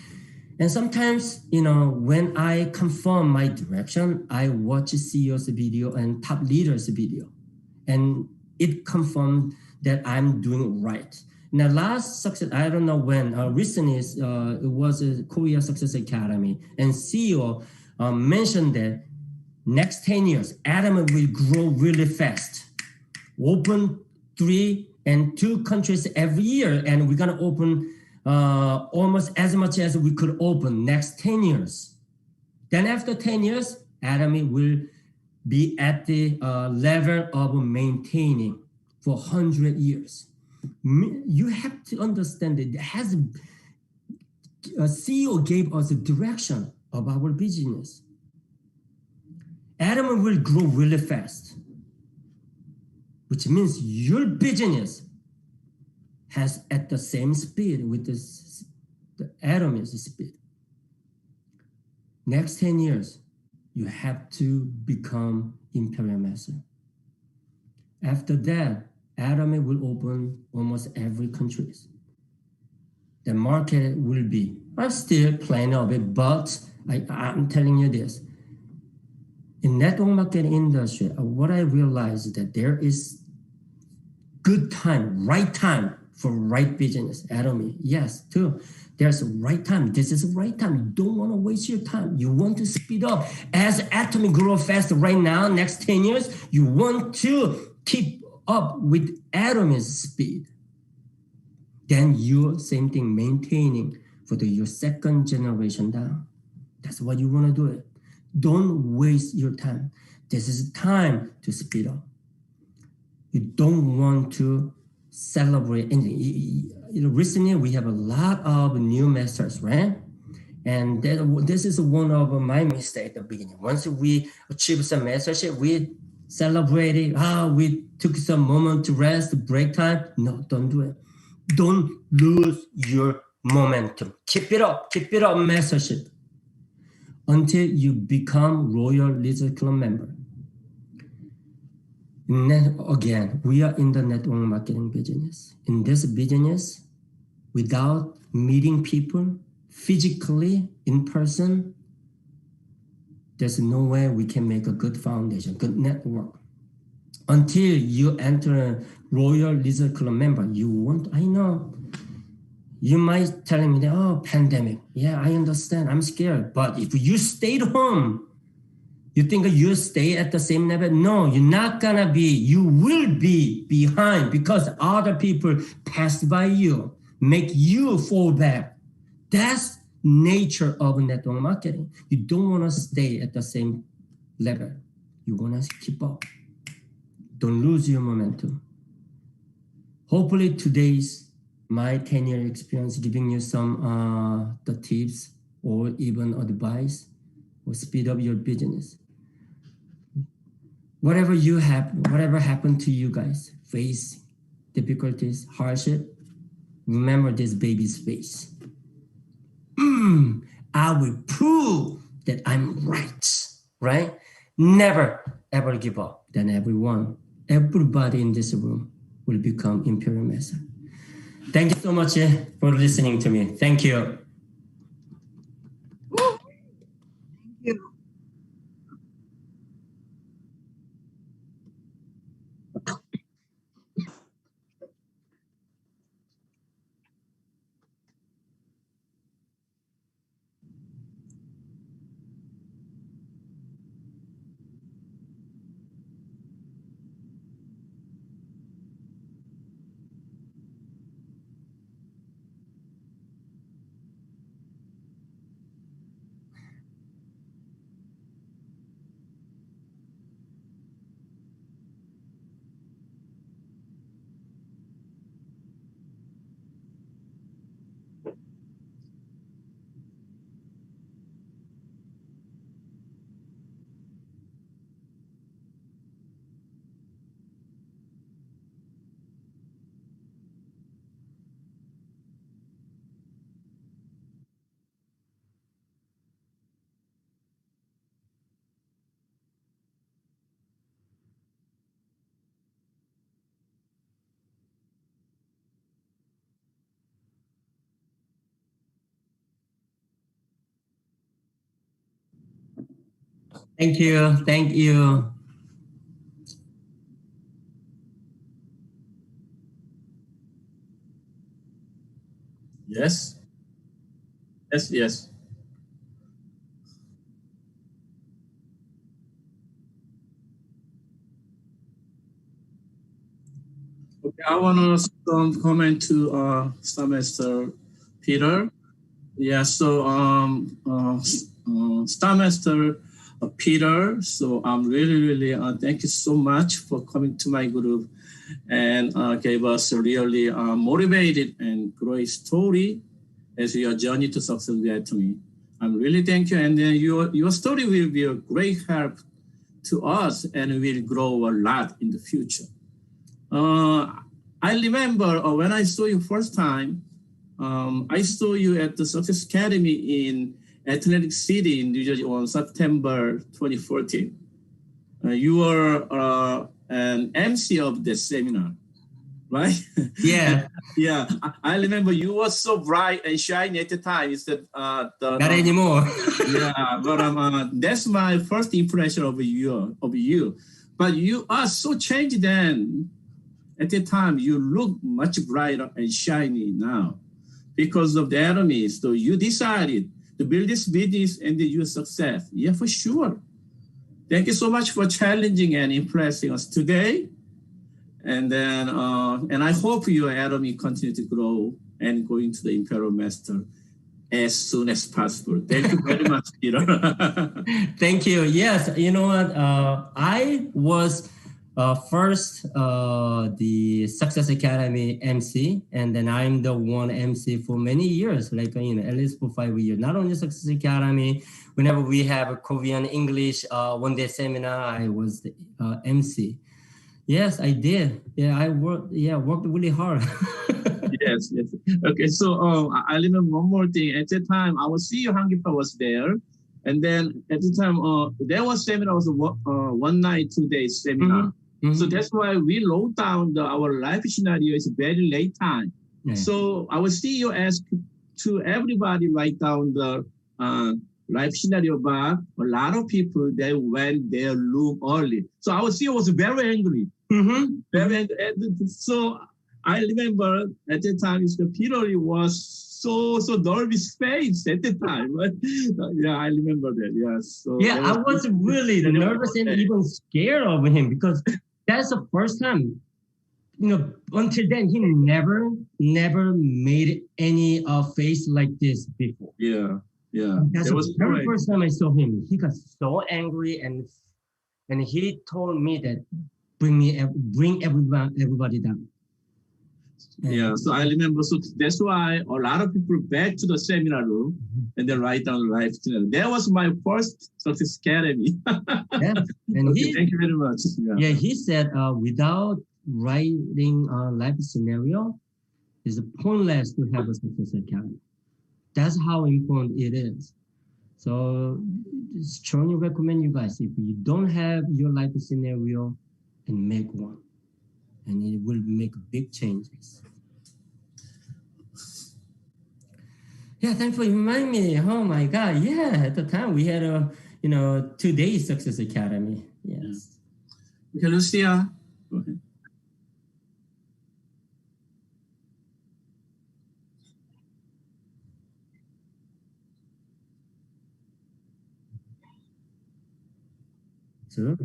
And sometimes, when I confirm my direction, I watch CEO's video and top leaders' video. And it confirmed that I'm doing right. Now, last success, I don't know when, recently it was a Korea Success Academy, and CEO mentioned that next 10 years, Atomy will grow really fast. Open 3 and 2 countries every year, and we're gonna open almost as much as we could open next 10 years. Then after 10 years, Atomy will be at the level of maintaining for 100 years. You have to understand that a CEO gave us a direction of our business. Atomy will grow really fast, which means your business has at the same speed with the Atomy's speed. Next 10 years, you have to become Imperial Master. After that, Atomy will open almost every country. The market will be, I'm still plenty of it, but I'm telling you this. In network marketing industry, what I realized is that there is good time, right time for right business. Atomy, yes, too. There's a right time. This is the right time. You don't want to waste your time. You want to speed up. As Atomy grow fast right now, next 10 years, you want to keep up with Atomy's speed. Then you, same thing, maintaining for your second generation down. That's what you want to do it. Don't waste your time. This is time to speed up. You don't want to celebrate anything. Recently, we have a lot of new masters, right? And this is one of my mistakes at the beginning. Once we achieve some mastership, we celebrated, we took some moment to rest, break time. No, don't do it. Don't lose your momentum. Keep it up mastership until you become Royal Lizard Club member. Again, we are in the network marketing business. In this business, without meeting people physically in person, there's no way we can make a good foundation, good network. Until you enter Royal Lizard Club member, I know, you might tell me that, pandemic. Yeah, I understand, I'm scared. But if you stayed home, you think you stay at the same level? No, you're not gonna be. You will be behind because other people passed by you, make you fall back. That's nature of network marketing. You don't want to stay at the same level. You want to keep up. Don't lose your momentum. Hopefully today's my 10-year experience giving you some the tips or even advice or speed up your business. Whatever happened to you guys, face difficulties, hardship, remember this baby's face. I will prove that I'm right? Never, ever give up. Then everybody in this room will become Imperial Master. Thank you so much for listening to me. Thank you. Thank you. Thank you. Thank you. Yes. Yes, yes. Okay, I want to comment to Star Master Peter. Yeah, so Star Master Peter, so I'm really thank you so much for coming to my group and gave us a really motivated and great story as your journey to success with Atomy. I'm really thank you, and then your story will be a great help to us and will grow a lot in the future. I remember when I saw you first time, I saw you at the Success Academy in Atlantic City in New Jersey on September 2014. You were an MC of the seminar, right? Yeah. Yeah, I remember you were so bright and shiny at the time. It's that Not anymore. yeah, but that's my first impression of you. But you are so changed then. At the time, you look much brighter and shiny now because of the Atomy. So you decided to build this business and your success. Yeah, for sure. Thank you so much for challenging and impressing us today. And then, and I hope your Atomy continue to grow and go into the Imperial Master as soon as possible. Thank you very much, Peter. Thank you. Yes, you know what? I was first the Success Academy MC, and then I'm the one MC for many years, like at least for 5 years. Not only Success Academy, whenever we have a Korean English one-day seminar, I was the MC. Yes, I did. Yeah, I worked really hard. Yes. Okay, so I remember one more thing. At that time, our CEO Hangipa was there, and then at the time, there was seminar was one night, 2 days seminar. Mm-hmm. So that's why we wrote down our life scenario is very late time. Yeah. So our CEO asked to everybody write down the life scenario, but a lot of people, they went their room early. So our CEO was very angry. Mm-hmm. Very angry. So I remember at the time, Mr. Peter Lee was so nervous face at the time. Right? Yeah, I remember that. Yes. So yeah, I was really nervous and even scared of him because that's the first time. Until then, he never made any face like this before. Yeah. That's the very first time I saw him. He got so angry and he told me that bring everybody down. Yeah, so I remember. So that's why a lot of people back to the seminar room and then write down life scenario. That was my first Success Academy. Yeah, and okay, thank you very much. Yeah, he said without writing a life scenario, it's pointless to have a Success Academy. That's how important it is. So strongly recommend you guys, if you don't have your life scenario, and make one, and it will make big changes. Yeah, thanks for reminding me. Oh my God, yeah, at the time we had a 2-day Success Academy. Yes. Okay, Lucia. Go ahead. Sure.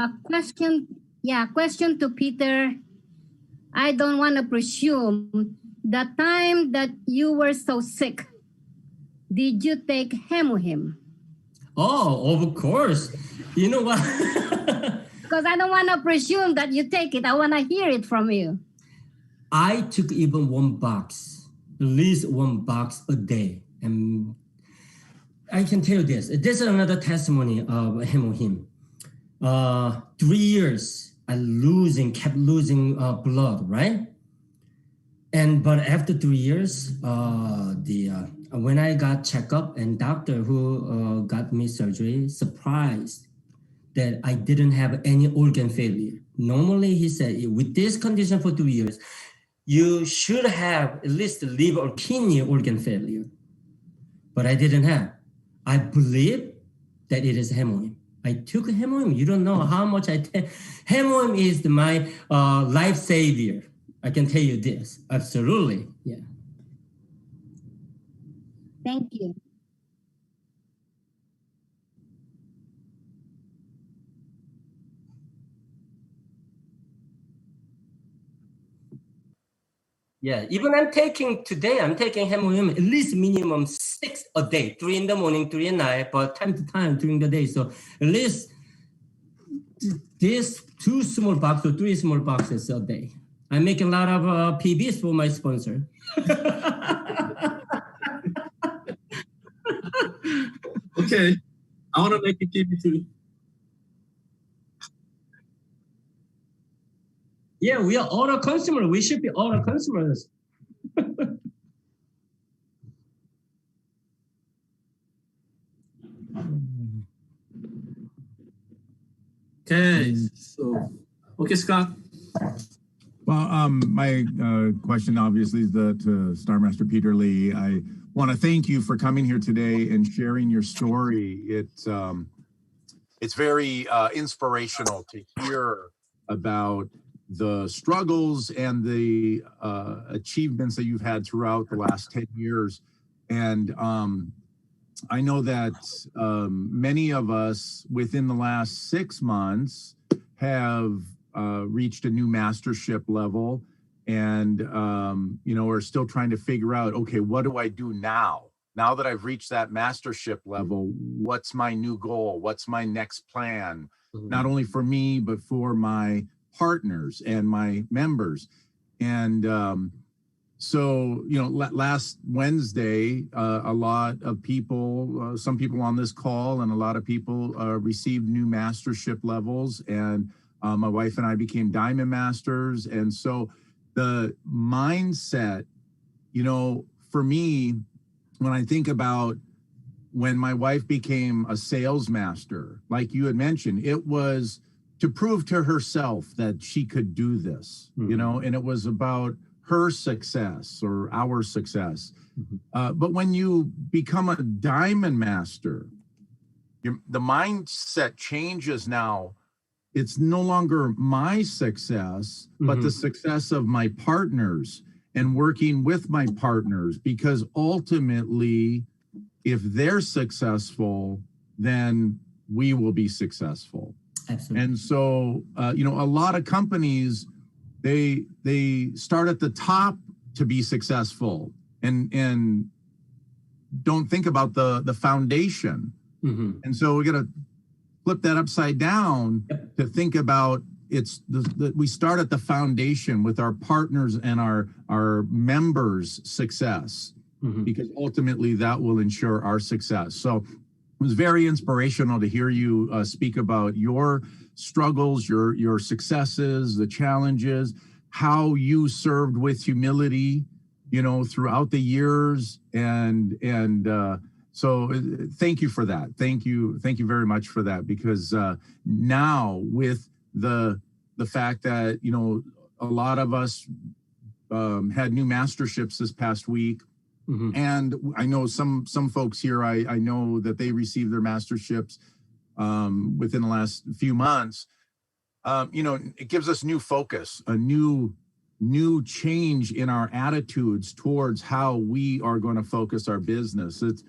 A question to Peter. I don't want to presume. The time that you were so sick, did you take Hemohim? Oh, of course. You know what? Because I don't want to presume that you take it. I want to hear it from you. I took even at least one box a day. And I can tell you this. This is another testimony of Hemohim. 3 years, I kept losing blood, right? But after 3 years, when I got checkup and doctor who got me surgery surprised that I didn't have any organ failure. Normally, he said, with this condition for 2 years, you should have at least liver or kidney organ failure. But I didn't have. I believe that it is hemoim. I took hemoim. You don't know how much I take. Hemoim is my life savior. I can tell you this. Absolutely. Yeah. Thank you. Yeah, even I'm taking hemoim at least minimum 6 a day, 3 in the morning, 3 at night, but time to time during the day. So at least this 2 small boxes or 3 small boxes a day. I'm making a lot of PBs for my sponsor. Okay, I want to make a PB too. Yeah, we are auto consumers. We should be auto consumers. Okay, so, okay, Scott. Well, my question obviously is to Star Master Peter Lee. I want to thank you for coming here today and sharing your story. It's very inspirational to hear about the struggles and the achievements that you've had throughout the last 10 years. And I know that many of us within the last 6 months have reached a new mastership level and, are still trying to figure out, okay, what do I do now? Now that I've reached that mastership level, what's my new goal? What's my next plan? Mm-hmm. Not only for me, but for my partners and my members. And last Wednesday, a lot of people, some people on this call and a lot of people received new mastership levels, and my wife and I became Diamond Masters. And so the mindset, for me, when I think about when my wife became a sales master, like you had mentioned, it was to prove to herself that she could do this, mm-hmm. And it was about her success or our success. Mm-hmm. But when you become a Diamond Master, the mindset changes now. It's no longer my success, mm-hmm. but the success of my partners and working with my partners, because ultimately, if they're successful, then we will be successful. Absolutely. And so, a lot of companies, they start at the top to be successful and don't think about the foundation. Mm-hmm. And so we're going to flip that upside down to think about we start at the foundation with our partners and our members' success, mm-hmm. because ultimately that will ensure our success. So it was very inspirational to hear you speak about your struggles, your successes, the challenges, how you served with humility, throughout the years. So thank you for that. Thank you very much for that, because now with the fact that, a lot of us had new masterships this past week. Mm-hmm. And I know some folks here, I know that they received their masterships within the last few months. It gives us new focus, a new change in our attitudes towards how we are going to focus our business. It's,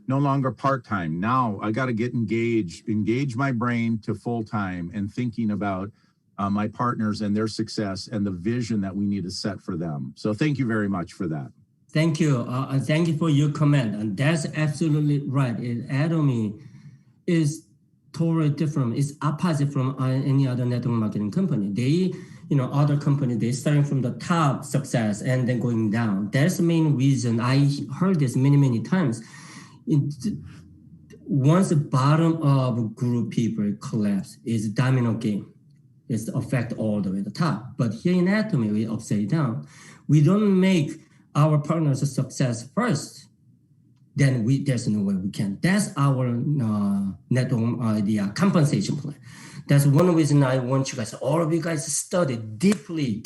no longer part-time. Now I got to get engage my brain to full-time and thinking about my partners and their success and the vision that we need to set for them. So thank you very much for that. Thank you. Thank you for your comment. And that's absolutely right. Atomy is totally different. It's opposite from any other network marketing company. They, other company, they're starting from the top success and then going down. That's the main reason. I heard this many, many times. Once the bottom of group people collapse, it's a domino game. It's the effect all the way to the top. But here in Atomy, we upside down. We don't make our partners a success first. then there's no way we can. That's our the compensation plan. That's one reason I want you guys, all of you guys, to study deeply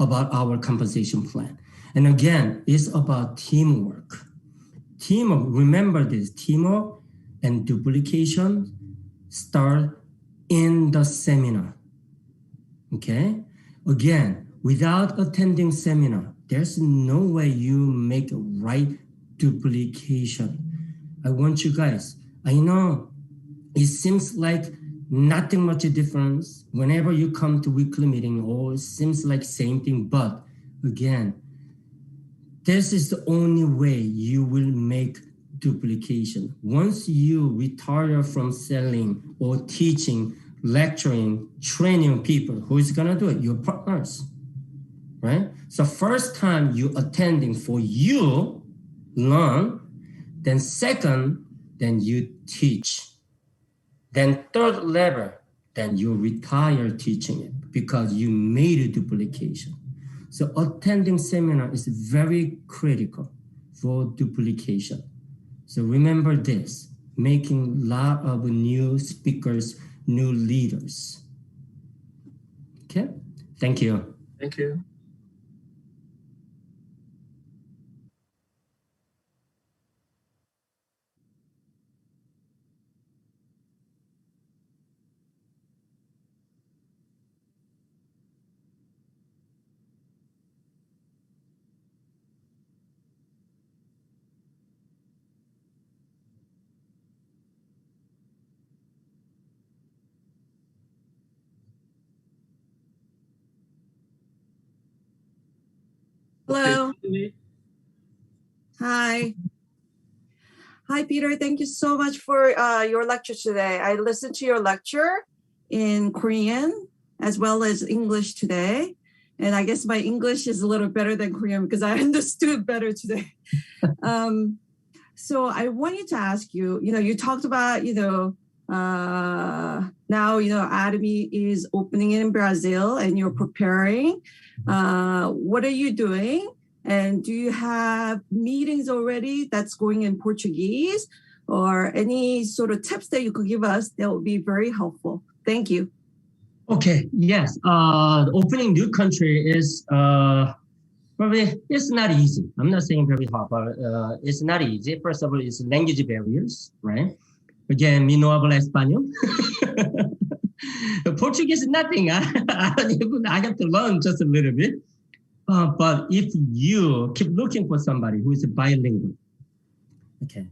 about our compensation plan. And again, it's about teamwork. Teamwork, remember this, teamwork and duplication start in the seminar, okay? Again, without attending seminar, there's no way you make right duplication. I want you guys, I know it seems like nothing much difference whenever you come to weekly meeting, or it seems like same thing, but again, this is the only way you will make duplication. Once you retire from selling or teaching, lecturing, training people, who is gonna do it? Your partners, right? So first time you attending for you, learn, then second, then you teach. Then third level, then you retire teaching it because you made a duplication. So attending seminar is very critical for duplication. So remember this, making a lot of new speakers, new leaders. Okay, thank you. Thank you. Hello. Okay. Hi. Hi, Peter. Thank you so much for your lecture today. I listened to your lecture in Korean as well as English today. And I guess my English is a little better than Korean because I understood better today. So I wanted to ask you, you talked about, now, Atomy is opening in Brazil and you're preparing. What are you doing? And do you have meetings already that's going in Portuguese, or any sort of tips that you could give us that would be very helpful? Thank you. Okay, yes. Opening new country is probably, it's not easy. I'm not saying very hard, but it's not easy. First of all, it's language barriers, right? Again, mi no habla español. Portuguese is nothing. I have to learn just a little bit. But if you keep looking for somebody who is bilingual, okay,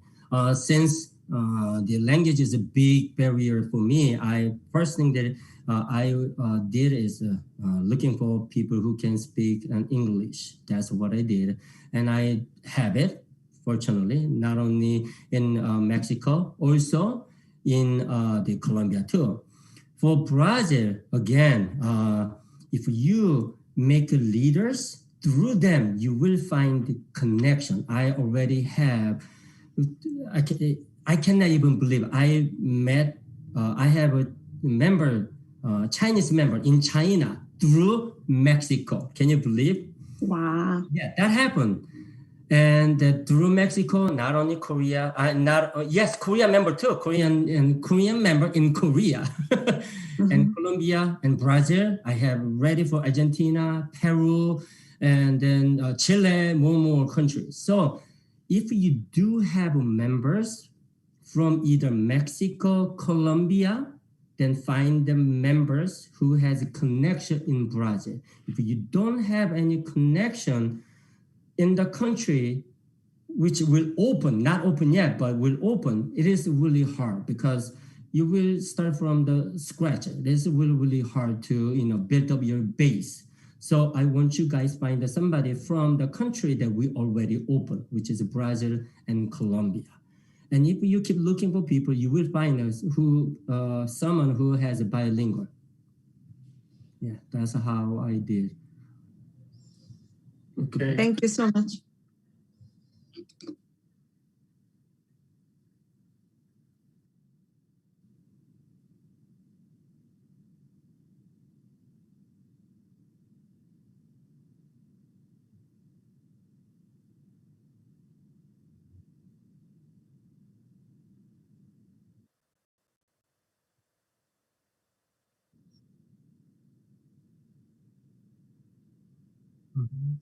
since the language is a big barrier for me, first thing that I did is looking for people who can speak English. That's what I did. And I have it, fortunately, not only in Mexico, also in the Colombia too. For Brazil, again, if you make leaders, through them, you will find the connection. I already have, I cannot even believe I have a member, Chinese member in China through Mexico. Can you believe? Wow. Yeah, that happened. And through Mexico, not only Korea, yes, Korea member too, Korean member in Korea. And Colombia and Brazil, I have ready for Argentina, Peru, and then Chile, more countries. So if you do have members from either Mexico, Colombia, then find the members who has a connection in Brazil. If you don't have any connection in the country, which will open, not open yet, but will open, it is really hard because you will start from the scratch. It is really hard to build up your base. So I want you guys find somebody from the country that we already open, which is Brazil and Colombia. And if you keep looking for people, you will find someone who has a bilingual. Yeah, that's how I did. Okay. Thank you so much. Mhm.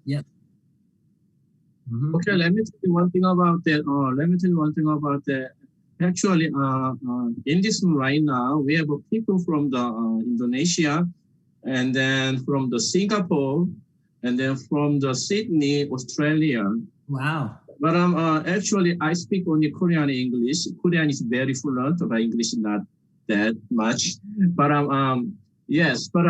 Yeah. Mhm. Okay, let me tell you one thing about that. Actually, in this room right now, we have people from the Indonesia, and then from the Singapore, and then from the Sydney, Australia. Wow. But actually, I speak only Korean and English. Korean is very fluent, but English is not that much. But yes, but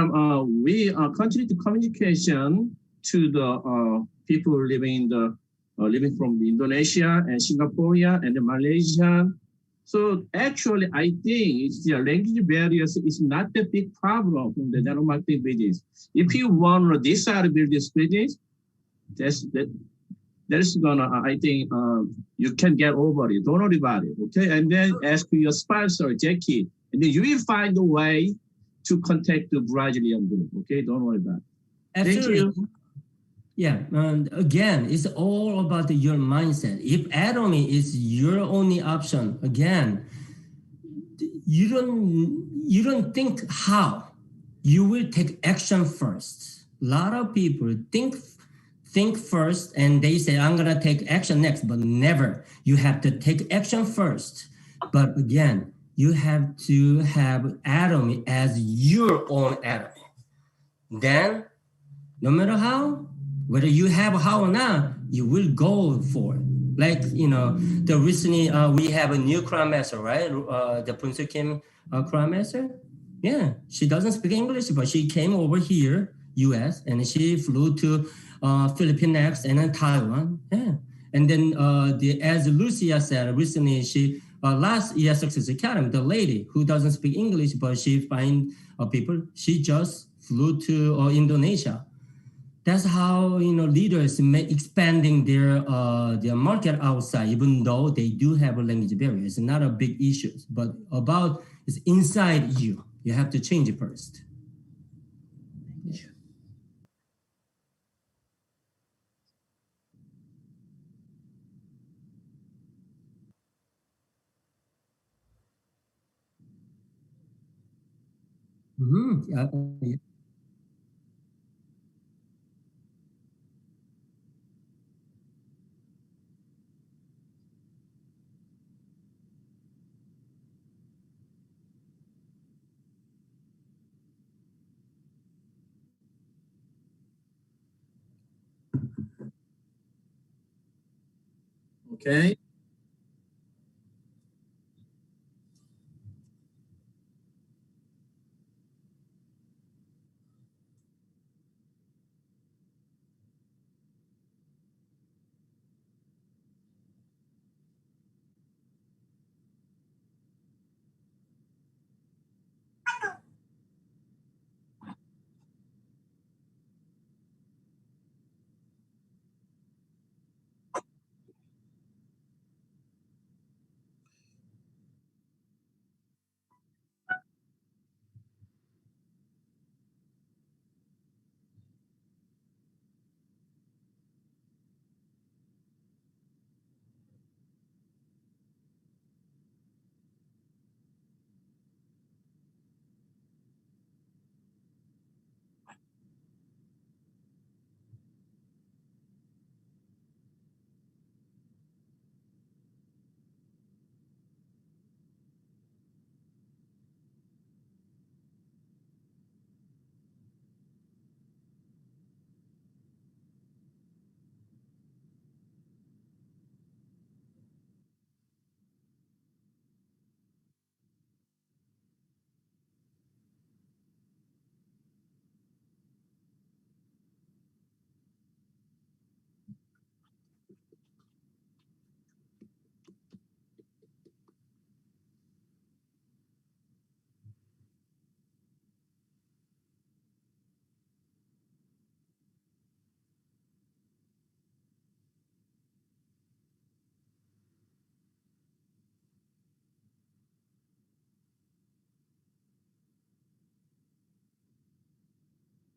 we continue the communication to the people living in the living from the Indonesia and Singapore and the Malaysia. So actually, I think it's the language barriers is not the big problem from the network marketing business. If you want to decide to build this business, that's gonna, I think, you can get over it. Don't worry about it, okay? And then ask your sponsor, Jackie, and then you will find a way to contact the Brazilian group, okay? Don't worry about it. Absolutely. Thank you. Yeah, and again, it's all about your mindset. If Atomy is your only option, again, you don't think how. You will take action first. A lot of people think first and they say, I'm gonna take action next, but never. You have to take action first. But again, you have to have Atomy as your own Atomy. Then, no matter how, whether you have how or not, you will go for it. Like, the recently we have a new crime master, right? The Prince Kim crime master. Yeah, she doesn't speak English, but she came over here, US, and she flew to Philippines next, and then Taiwan. Yeah, and then as Lucia said recently, she last year Success Academy, the lady who doesn't speak English, but she find people. She just flew to Indonesia. That's how leaders expanding their market outside, even though they do have a language barrier. It's not a big issue, but about it's inside you. You have to change it first. Mm-hmm. Yeah. Okay.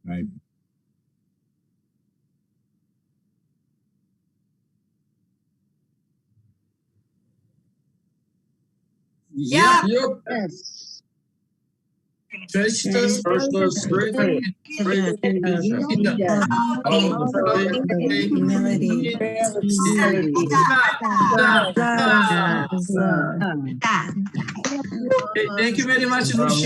Right. Yep. Yes. Just Thank you very much, Lucia.